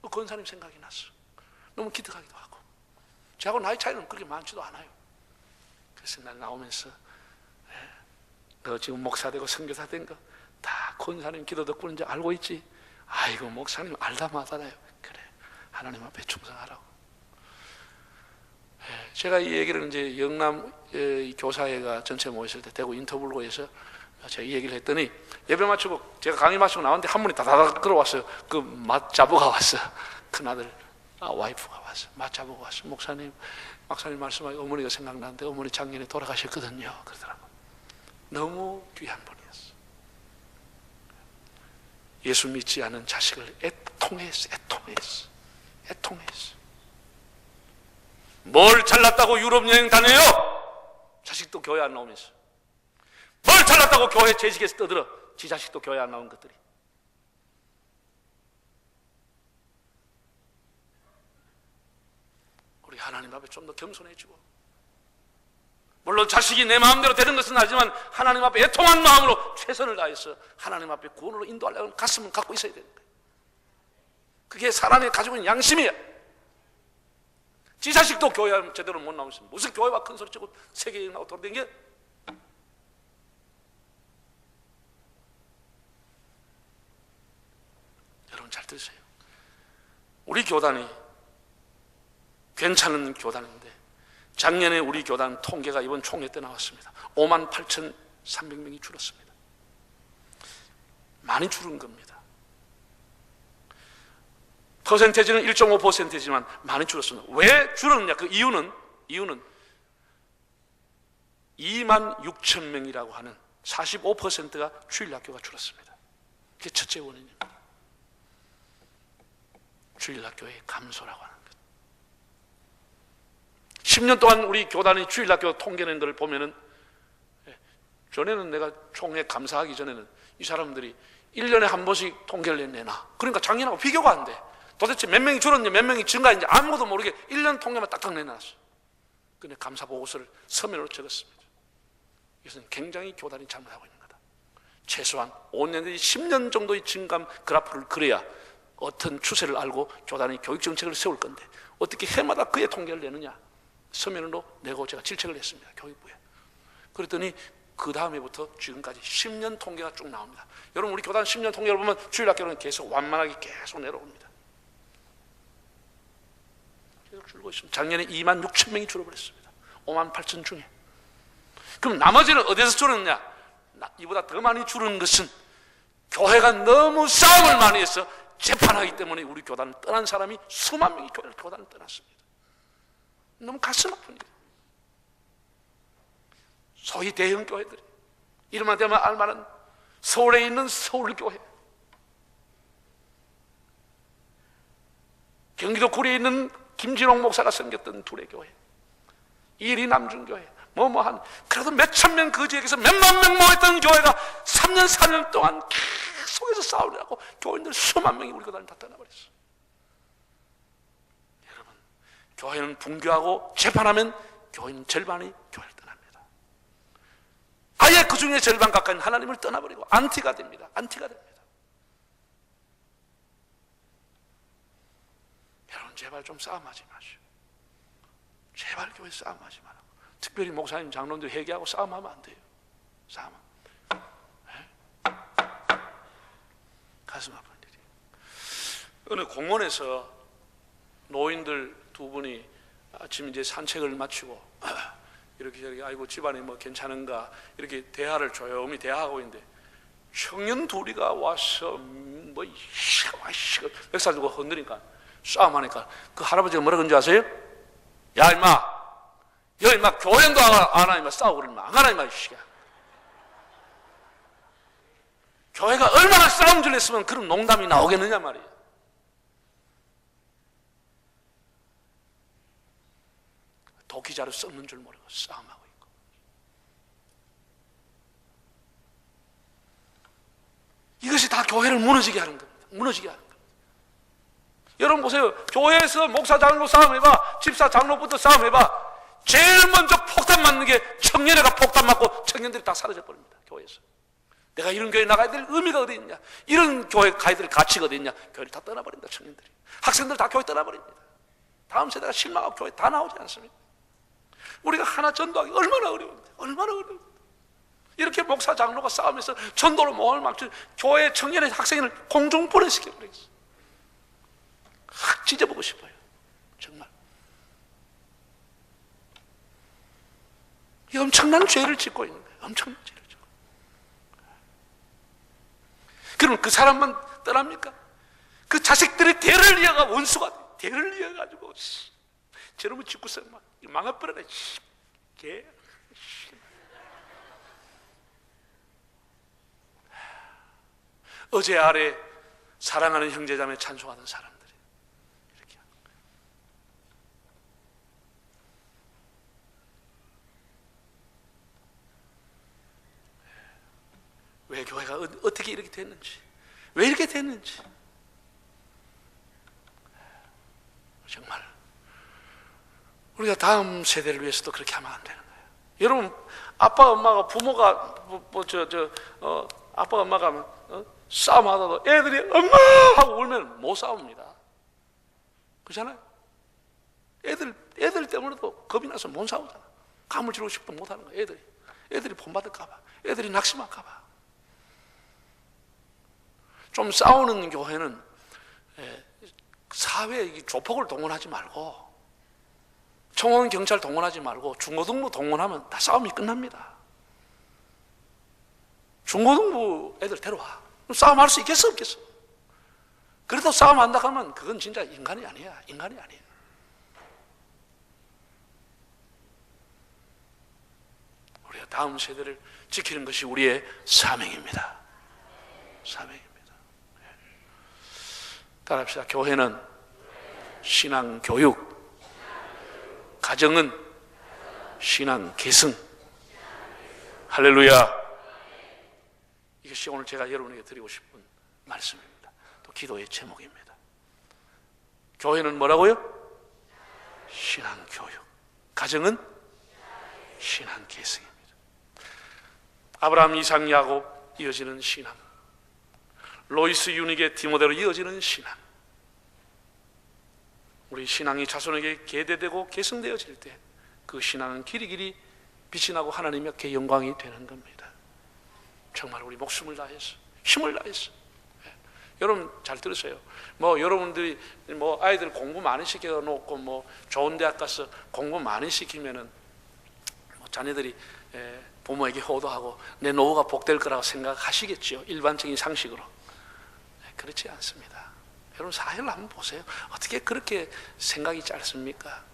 그 권사님 생각이 났어. 너무 기특하기도 하고. 저하고 나이 차이는 그렇게 많지도 않아요. 그래서 난 나오면서 너 지금 목사 되고 선교사 된 거 다 권사님 기도 덕분인지 알고 있지? 아이고 목사님 알다 마다요. 그래 하나님 앞에 충성하라고. 제가 이 얘기를 이제 영남 교사회가 전체 모였을 때 대구 인터블로에서 제가 이 얘기를 했더니 예배 마치고 제가 강의 마치고 나왔는데 한 분이 다다닥 들어왔어요. 그 맞자부가 왔어. 큰아들 와이프가 왔어. 맞자부가 왔어. 목사님 말씀하니 어머니가 생각나는데 어머니 작년에 돌아가셨거든요. 그러더라고. 너무 귀한 분이었어. 예수 믿지 않은 자식을 애통했어. 뭘 잘났다고 유럽 여행 다녀요? 자식도 교회 안 나오면서. 뭘 잘났다고 교회 재직에서 떠들어. 지 자식도 교회 안 나온 것들이. 우리 하나님 앞에 좀 더 겸손해지고, 물론 자식이 내 마음대로 되는 것은 아니지만 하나님 앞에 애통한 마음으로 최선을 다해서 하나님 앞에 구원으로 인도하려는 가슴은 갖고 있어야 되는 거예요. 그게 사람이 가지고 있는 양심이야. 지 자식도 교회 제대로 못 나오면서 무슨 교회와 큰 소리 치고 세계 여행 나고 돌아다니게. 여러분 잘 들으세요. 우리 교단이 괜찮은 교단인데 작년에 우리 교단 통계가 이번 총회 때 나왔습니다. 58,300명이 줄었습니다. 많이 줄은 겁니다. 퍼센테이지는 1.5%지만 많이 줄었습니다. 왜 줄었느냐? 그 이유는 26,000명이라고 하는 45%가 주일학교가 줄었습니다. 그게 첫째 원인입니다. 주일학교의 감소라고 하는 것. 10년 동안 우리 교단이 주일학교 통계낸 걸 보면은, 전에는 내가 총회 감사하기 전에는 이 사람들이 1년에 한 번씩 통계를 내나. 그러니까 작년하고 비교가 안 돼. 도대체 몇 명이 줄었는지 몇 명이 증가했는지 아무것도 모르게 1년 통계만 딱딱 내놨어. 근데 감사 보고서를 서면으로 적었습니다. 이것은 굉장히 교단이 잘못하고 있는 거다. 최소한 5년 내지 10년 정도의 증감 그래프를 그려야 어떤 추세를 알고 교단이 교육 정책을 세울 건데 어떻게 해마다 그의 통계를 내느냐. 서면으로 내고 제가 질책을 했습니다. 교육부에. 그랬더니 그 다음에부터 지금까지 10년 통계가 쭉 나옵니다. 여러분 우리 교단 10년 통계를 보면 주일학교는 계속 완만하게 계속 내려옵니다. 계속 줄고 있습니다. 작년에 26,000명이 줄어버렸습니다. 58,000 중에. 그럼 나머지는 어디서 줄었느냐? 이보다 더 많이 줄은 것은 교회가 너무 싸움을 많이 해서 재판하기 때문에 우리 교단을 떠난 사람이 수만 명이 교단을 떠났습니다. 너무 가슴 아픕니다. 소위 대형 교회들이 이름만 대면 알만한 서울에 있는 서울교회, 경기도 구리에 있는 김진홍 목사가 섬겼던 둘의 교회, 이리 남중교회, 뭐뭐한 그래도 몇천 명 그 지역에서 몇만 명 모였던 교회가 3년 4년 동안 계속해서 싸우려고 교인들 수만 명이 우리 교단을 다 떠나버렸어. 여러분, 교회는 분교하고 재판하면 교인 절반이 교회를 떠납니다. 아예 그 중에 절반 가까이는 하나님을 떠나버리고 안티가 됩니다. 안티가 됩니다. 여러분, 제발 좀 싸움하지 마시오. 제발 교회 싸움하지 마라. 특별히 목사님, 장로님들 회개하고 싸움하면 안 돼요. 싸움. 가슴 아픈 일이. 어느 공원에서 노인들 두 분이 아침 이제 산책을 마치고 이렇게 아이고 집안이 뭐 괜찮은가 이렇게 대화를 조용히 대화하고 있는데 청년 둘이가 와서 뭐 멱살 두고 흔드니까 싸움하니까 그 할아버지가 뭐라 그런지 아세요? 야 임마, 야 임마 교회도 안 하니 마 싸우고 그러니 안 가나 임마 이 시기야. 교회가 얼마나 싸움질 했으면 그런 농담이 나오겠느냐 말이에요. 도끼자루 썩는 줄 모르고 싸움하고 있고. 이것이 다 교회를 무너지게 하는 겁니다. 무너지게 하는 겁니다. 여러분 보세요. 교회에서 목사 장로 싸움해봐, 집사 장로부터 싸움해봐. 제일 먼저 폭탄 맞는 게 청년회가 폭탄 맞고 청년들이 다 사라져 버립니다. 교회에서. 내가 이런 교회 나가야 될 의미가 어디 있냐, 이런 교회 가야 될 가치가 어디 있냐. 교회를 다 떠나버립니다. 청년들이. 학생들 다 교회 떠나버립니다. 다음 세대가 실망하고 교회 다 나오지 않습니까? 우리가 하나 전도하기 얼마나 어려운데, 얼마나 어려운데. 이렇게 목사 장로가 싸우면서 전도로 모험을 막 교회 청년의 학생을 공중분해시켜버리겠어. 확 찢어보고 싶어요. 정말. 이 엄청난 죄를 짓고 있는 거예요. 엄청난 죄를 짓고. 그럼 그 사람만 떠납니까? 그 자식들의 대를 이어가 원수가 돼. 대를 이어가지고 저놈의 짓궂어만 망해버려라. 개. 어제 아래 사랑하는 형제자매 찬송하던 사람들이 이렇게 왜 교회가 어떻게 이렇게 됐는지, 왜 이렇게 됐는지 정말 우리가 다음 세대를 위해서도 그렇게 하면 안 되는 거예요. 여러분, 아빠 엄마가 부모가 아빠 엄마가 싸움하다도 애들이 엄마 하고 울면 못 싸웁니다. 그렇잖아요. 애들 때문에도 겁이 나서 못 싸우잖아. 감을 지르고 싶어도 못 하는 거야. 애들이 본받을까봐, 애들이 낙심할까봐. 좀 싸우는 교회는 사회의 조폭을 동원하지 말고, 청원 경찰 동원하지 말고 중고등부 동원하면 다 싸움이 끝납니다. 중고등부 애들 데려와. 싸움할 수 있겠어 없겠어? 그래도 싸움한다 하면 그건 진짜 인간이 아니야. 인간이 아니야. 우리가 다음 세대를 지키는 것이 우리의 사명입니다. 사명입니다. 따라합시다. 교회는 신앙 교육, 가정은 신앙 계승. 할렐루야. 이것이 오늘 제가 여러분에게 드리고 싶은 말씀입니다. 또 기도의 제목입니다. 교회는 뭐라고요? 신앙 교육. 가정은 신앙 계승입니다. 아브라함, 이삭, 야곱 이어지는 신앙, 로이스 유닉의 디모데로 이어지는 신앙. 우리 신앙이 자손에게 계대되고 계승되어질 때 그 신앙은 길이길이 빛이 나고 하나님의 영광이 되는 겁니다. 정말 우리 목숨을 다해서, 힘을 다해서. 여러분 잘 들으세요. 여러분들이 아이들 공부 많이 시켜 놓고 좋은 대학 가서 공부 많이 시키면은 자녀들이 부모에게 효도하고 내 노후가 복될 거라고 생각하시겠죠. 일반적인 상식으로. 그렇지 않습니다. 여러분 사회를 한번 보세요. 어떻게 그렇게 생각이 짧습니까?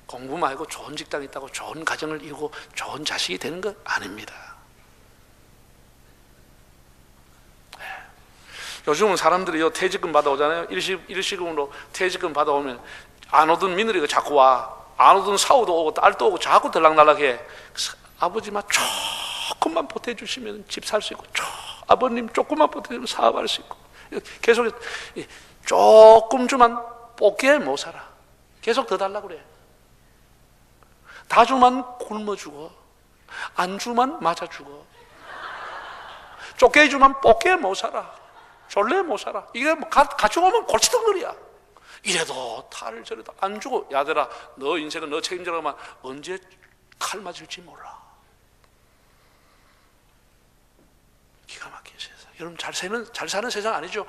공부 말고 좋은 직장이 있다고 좋은 가정을 이루고 좋은 자식이 되는 건 아닙니다. 요즘은 사람들이 퇴직금 받아오잖아요. 일시금으로 퇴직금 받아오면 안 오던 며느리가 자꾸 와. 안 오던 사우도 오고 딸도 오고 자꾸 들락날락해. 아버지만 조금만 보태주시면 집 살 수 있고, 아버님 조금만 보태주면 사업할 수 있고, 계속 조금 주만 뽑기에 못 살아. 계속 더 달라고 그래. 다 주면 굶어 죽어. 안 주면 맞아 죽어. 쫓겨 주면 뽑기에 못 살아. 졸래 못 살아. 이게 뭐 같이 오면 골치덩거리야. 이래도 탈을 저래도 안 주고, 야들아 너 인생은 너 책임져라면 언제 칼 맞을지 몰라. 기가 막힌 세상. 여러분 잘 사는 세상 아니죠.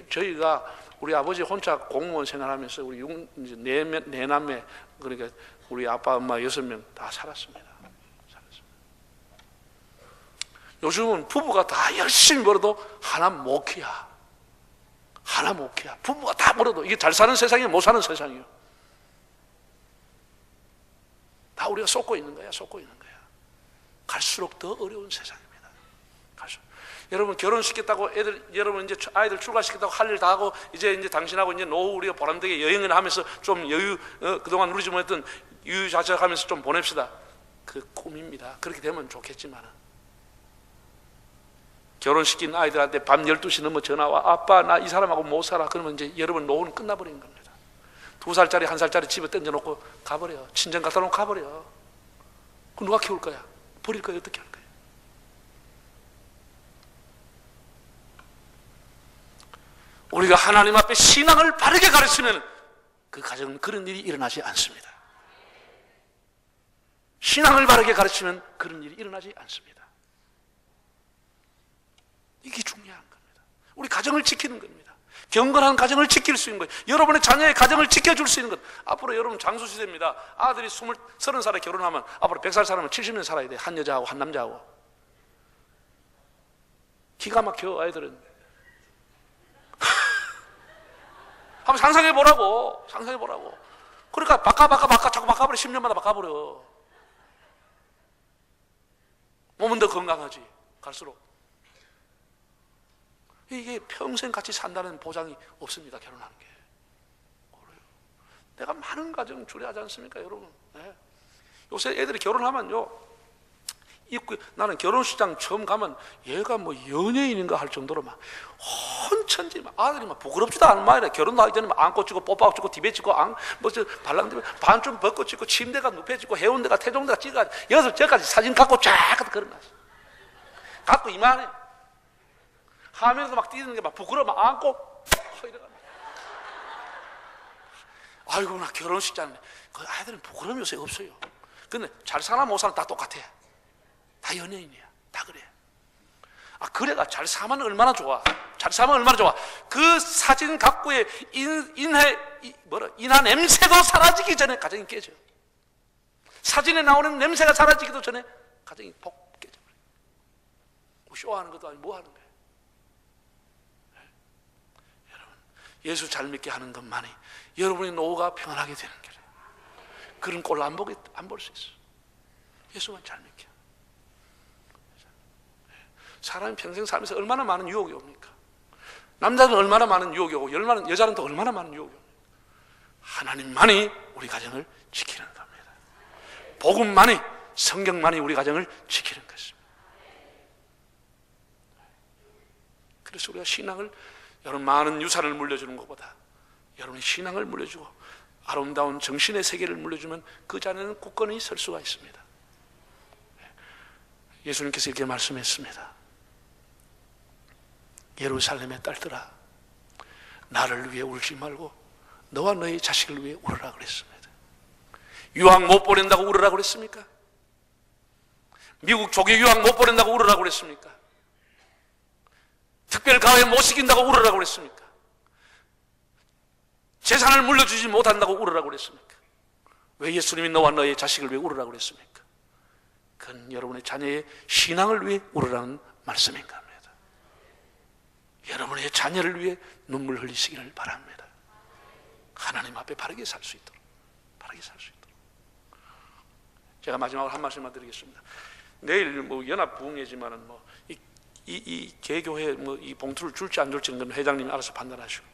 저희가 우리 아버지 혼자 공무원 생활하면서 우리 네 남매, 그러니까 우리 아빠 엄마 6명 다 살았습니다. 요즘은 부부가 다 열심히 벌어도 하나 못 키야. 하나 못 키야. 부부가 다 벌어도 이게 잘 사는 세상이에요, 못 사는 세상이에요. 다 우리가 쏟고 있는 거야, 쏟고 있는 거야. 갈수록 더 어려운 세상입니다. 갈수록. 여러분 결혼시켰다고 여러분 이제 아이들 출가시켰다고 할 일 다 하고 이제 당신하고 이제 노후 우리가 보람되게 여행을 하면서 좀 여유, 그동안 누리지 못했던 유유자적하면서 좀 보냅시다. 그 꿈입니다. 그렇게 되면 좋겠지만은. 결혼시킨 아이들한테 밤 12시 넘어 전화와, 아빠 나 이 사람하고 못 살아. 그러면 이제 여러분 노후는 끝나버린 겁니다. 2살짜리 1살짜리 집에 던져놓고 가버려. 친정 갖다 놓고 가버려. 그 누가 키울 거야? 버릴 거야? 어떻게 할 거야? 우리가 하나님 앞에 신앙을 바르게 가르치면 그 가정은 그런 일이 일어나지 않습니다. 신앙을 바르게 가르치면 그런 일이 일어나지 않습니다. 이게 중요한 겁니다. 우리 가정을 지키는 겁니다. 경건한 가정을 지킬 수 있는 거예요. 여러분의 자녀의 가정을 지켜줄 수 있는 것. 앞으로 여러분 장수시대입니다. 아들이 30살에 결혼하면 앞으로 100살 살면 70년 살아야 돼. 한 여자하고 한 남자하고. 기가 막혀. 아이들은 한번 상상해보라고. 상상해보라고. 그러니까 바꿔 자꾸 바꿔버려. 10년마다 바꿔버려. 몸은 더 건강하지 갈수록. 이게 평생 같이 산다는 보장이 없습니다. 결혼하는 게. 내가 많은 가정 주례하지 않습니까, 여러분? 네. 요새 애들이 결혼하면요, 나는 결혼식장 처음 가면 얘가 뭐 연예인인가 할 정도로 막 혼천지, 막 아들이 막 부끄럽지도 않은 말이야. 결혼도 하기 전에 막 안고 찍고 뽀뽀하고 찍고 디베 찍고 뭐저 발랑디베 반 좀 벗고 찍고 침대가 눕혀 찍고 해운대가 태종대가 찍어가지고 여기서 저까지 사진 갖고 쫙 걸어놨어. 갖고 이만해. 하면서 막 뛰는 게 막 부끄러워 막 안고 이래가. 아이고 나 결혼식장 그 아이들은 부끄러움이 요새 없어요. 근데 잘 사나 못 사나 다 똑같아. 다 연예인이야. 다 그래. 아 그래가 잘 사면 얼마나 좋아. 잘 사면 얼마나 좋아. 그 사진 갖고의 인한 냄새도 사라지기 전에 가정이 깨져. 사진에 나오는 냄새가 사라지기도 전에 가정이 폭 깨져버려. 뭐 쇼하는 것도 아니고 뭐 하는 거야. 예수 잘 믿게 하는 것만이 여러분의 노후가 평안하게 되는 거예요. 그런 꼴 안 볼 수 있어. 예수만 잘 믿게. 사람이 평생 살면서 얼마나 많은 유혹이 옵니까? 남자는 얼마나 많은 유혹이 오고 여자는 또 얼마나 많은 유혹이 옵니까? 하나님만이 우리 가정을 지키는 겁니다. 복음만이, 성경만이 우리 가정을 지키는 것입니다. 그래서 우리가 신앙을, 여러분 많은 유산을 물려주는 것보다 여러분이 신앙을 물려주고 아름다운 정신의 세계를 물려주면 그 자녀는 굳건히 설 수가 있습니다. 예수님께서 이렇게 말씀했습니다. 예루살렘의 딸들아, 나를 위해 울지 말고 너와 너의 자식을 위해 울으라 그랬습니다. 유학 못 보낸다고 울으라 그랬습니까? 미국 조기 유학 못 보낸다고 울으라 그랬습니까? 특별 가회 못 시킨다고 울으라고 그랬습니까? 재산을 물려주지 못한다고 울으라고 그랬습니까? 왜 예수님이 너와 너의 자식을 위해 울으라고 그랬습니까? 그건 여러분의 자녀의 신앙을 위해 울으라는 말씀인 겁니다. 여러분의 자녀를 위해 눈물 흘리시기를 바랍니다. 하나님 앞에 바르게 살 수 있도록, 바르게 살 수 있도록. 제가 마지막으로 한 말씀만 드리겠습니다. 내일 뭐 연합 부흥회지만은 뭐 이 개교회 뭐 이 봉투를 줄지 안 줄지는 건 회장님이 알아서 판단하시고,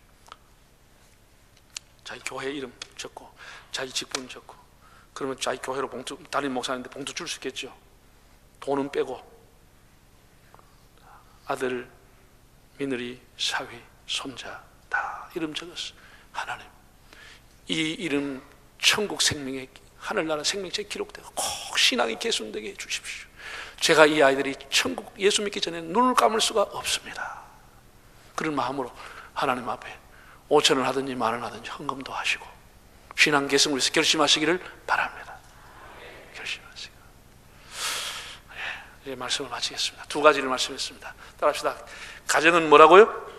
자기 교회 이름 적고 자기 직분 적고, 그러면 자기 교회로 봉투, 담임 목사인데 봉투 줄 수 있겠죠. 돈은 빼고 아들, 며느리, 사위, 손자 다 이름 적었어. 하나님, 이 이름 천국 생명에, 하늘나라 생명체에 기록되고 꼭 신앙이 개순되게 해주십시오. 제가 이 아이들이 천국 예수 믿기 전에 눈을 감을 수가 없습니다. 그런 마음으로 하나님 앞에 5천을 하든지 10,000원 하든지 헌금도 하시고 신앙 개성을 위해서 결심하시기를 바랍니다. 결심하시고. 예, 말씀을 마치겠습니다. 2가지를 말씀했습니다. 따라합시다. 가정은 뭐라고요?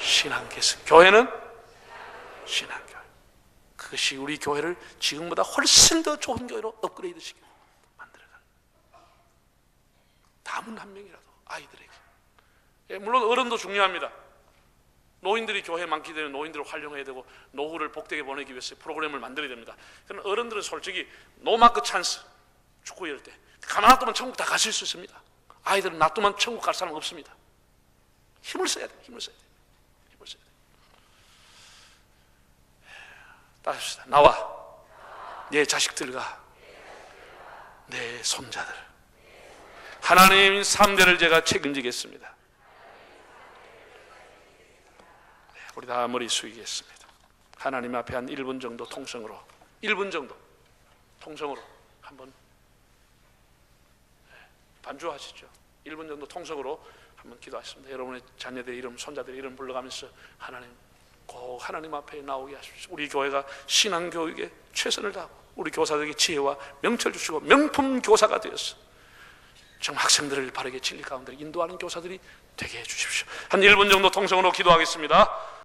신앙 개성. 교회는 신앙 교회. 그것이 우리 교회를 지금보다 훨씬 더 좋은 교회로 업그레이드 시키고 만들어가는, 다문 한 명이라도 아이들에게. 예, 물론 어른도 중요합니다. 노인들이 교회에 많기 때문에 노인들을 활용해야 되고 노후를 복되게 보내기 위해서 프로그램을 만들어야 됩니다. 그러나 어른들은 솔직히 노마크 찬스, 축구 이럴 때 가만 놔두면 천국 다 가실 수 있습니다. 아이들은 놔두면 천국 갈 사람 없습니다. 힘을 써야 돼요. 힘을 써야 돼요. 힘을 써야 돼요. 따라합시다. 나와 내 자식들과 내 손자들, 하나님 3대를 제가 책임지겠습니다. 우리 다 머리 숙이겠습니다. 하나님 앞에 한 1분 정도 통성으로, 1분 정도 통성으로 한번 반주하시죠. 1분 정도 통성으로 한번 기도하십니다. 여러분의 자녀들 이름, 손자들 이름 불러가면서 하나님, 꼭 하나님 앞에 나오게 하십시오. 우리 교회가 신앙교육에 최선을 다하고 우리 교사들에게 지혜와 명철 주시고 명품 교사가 되어서 정말 학생들을 바르게 진리 가운데 인도하는 교사들이 되게 해주십시오. 한 1분 정도 통성으로 기도하겠습니다.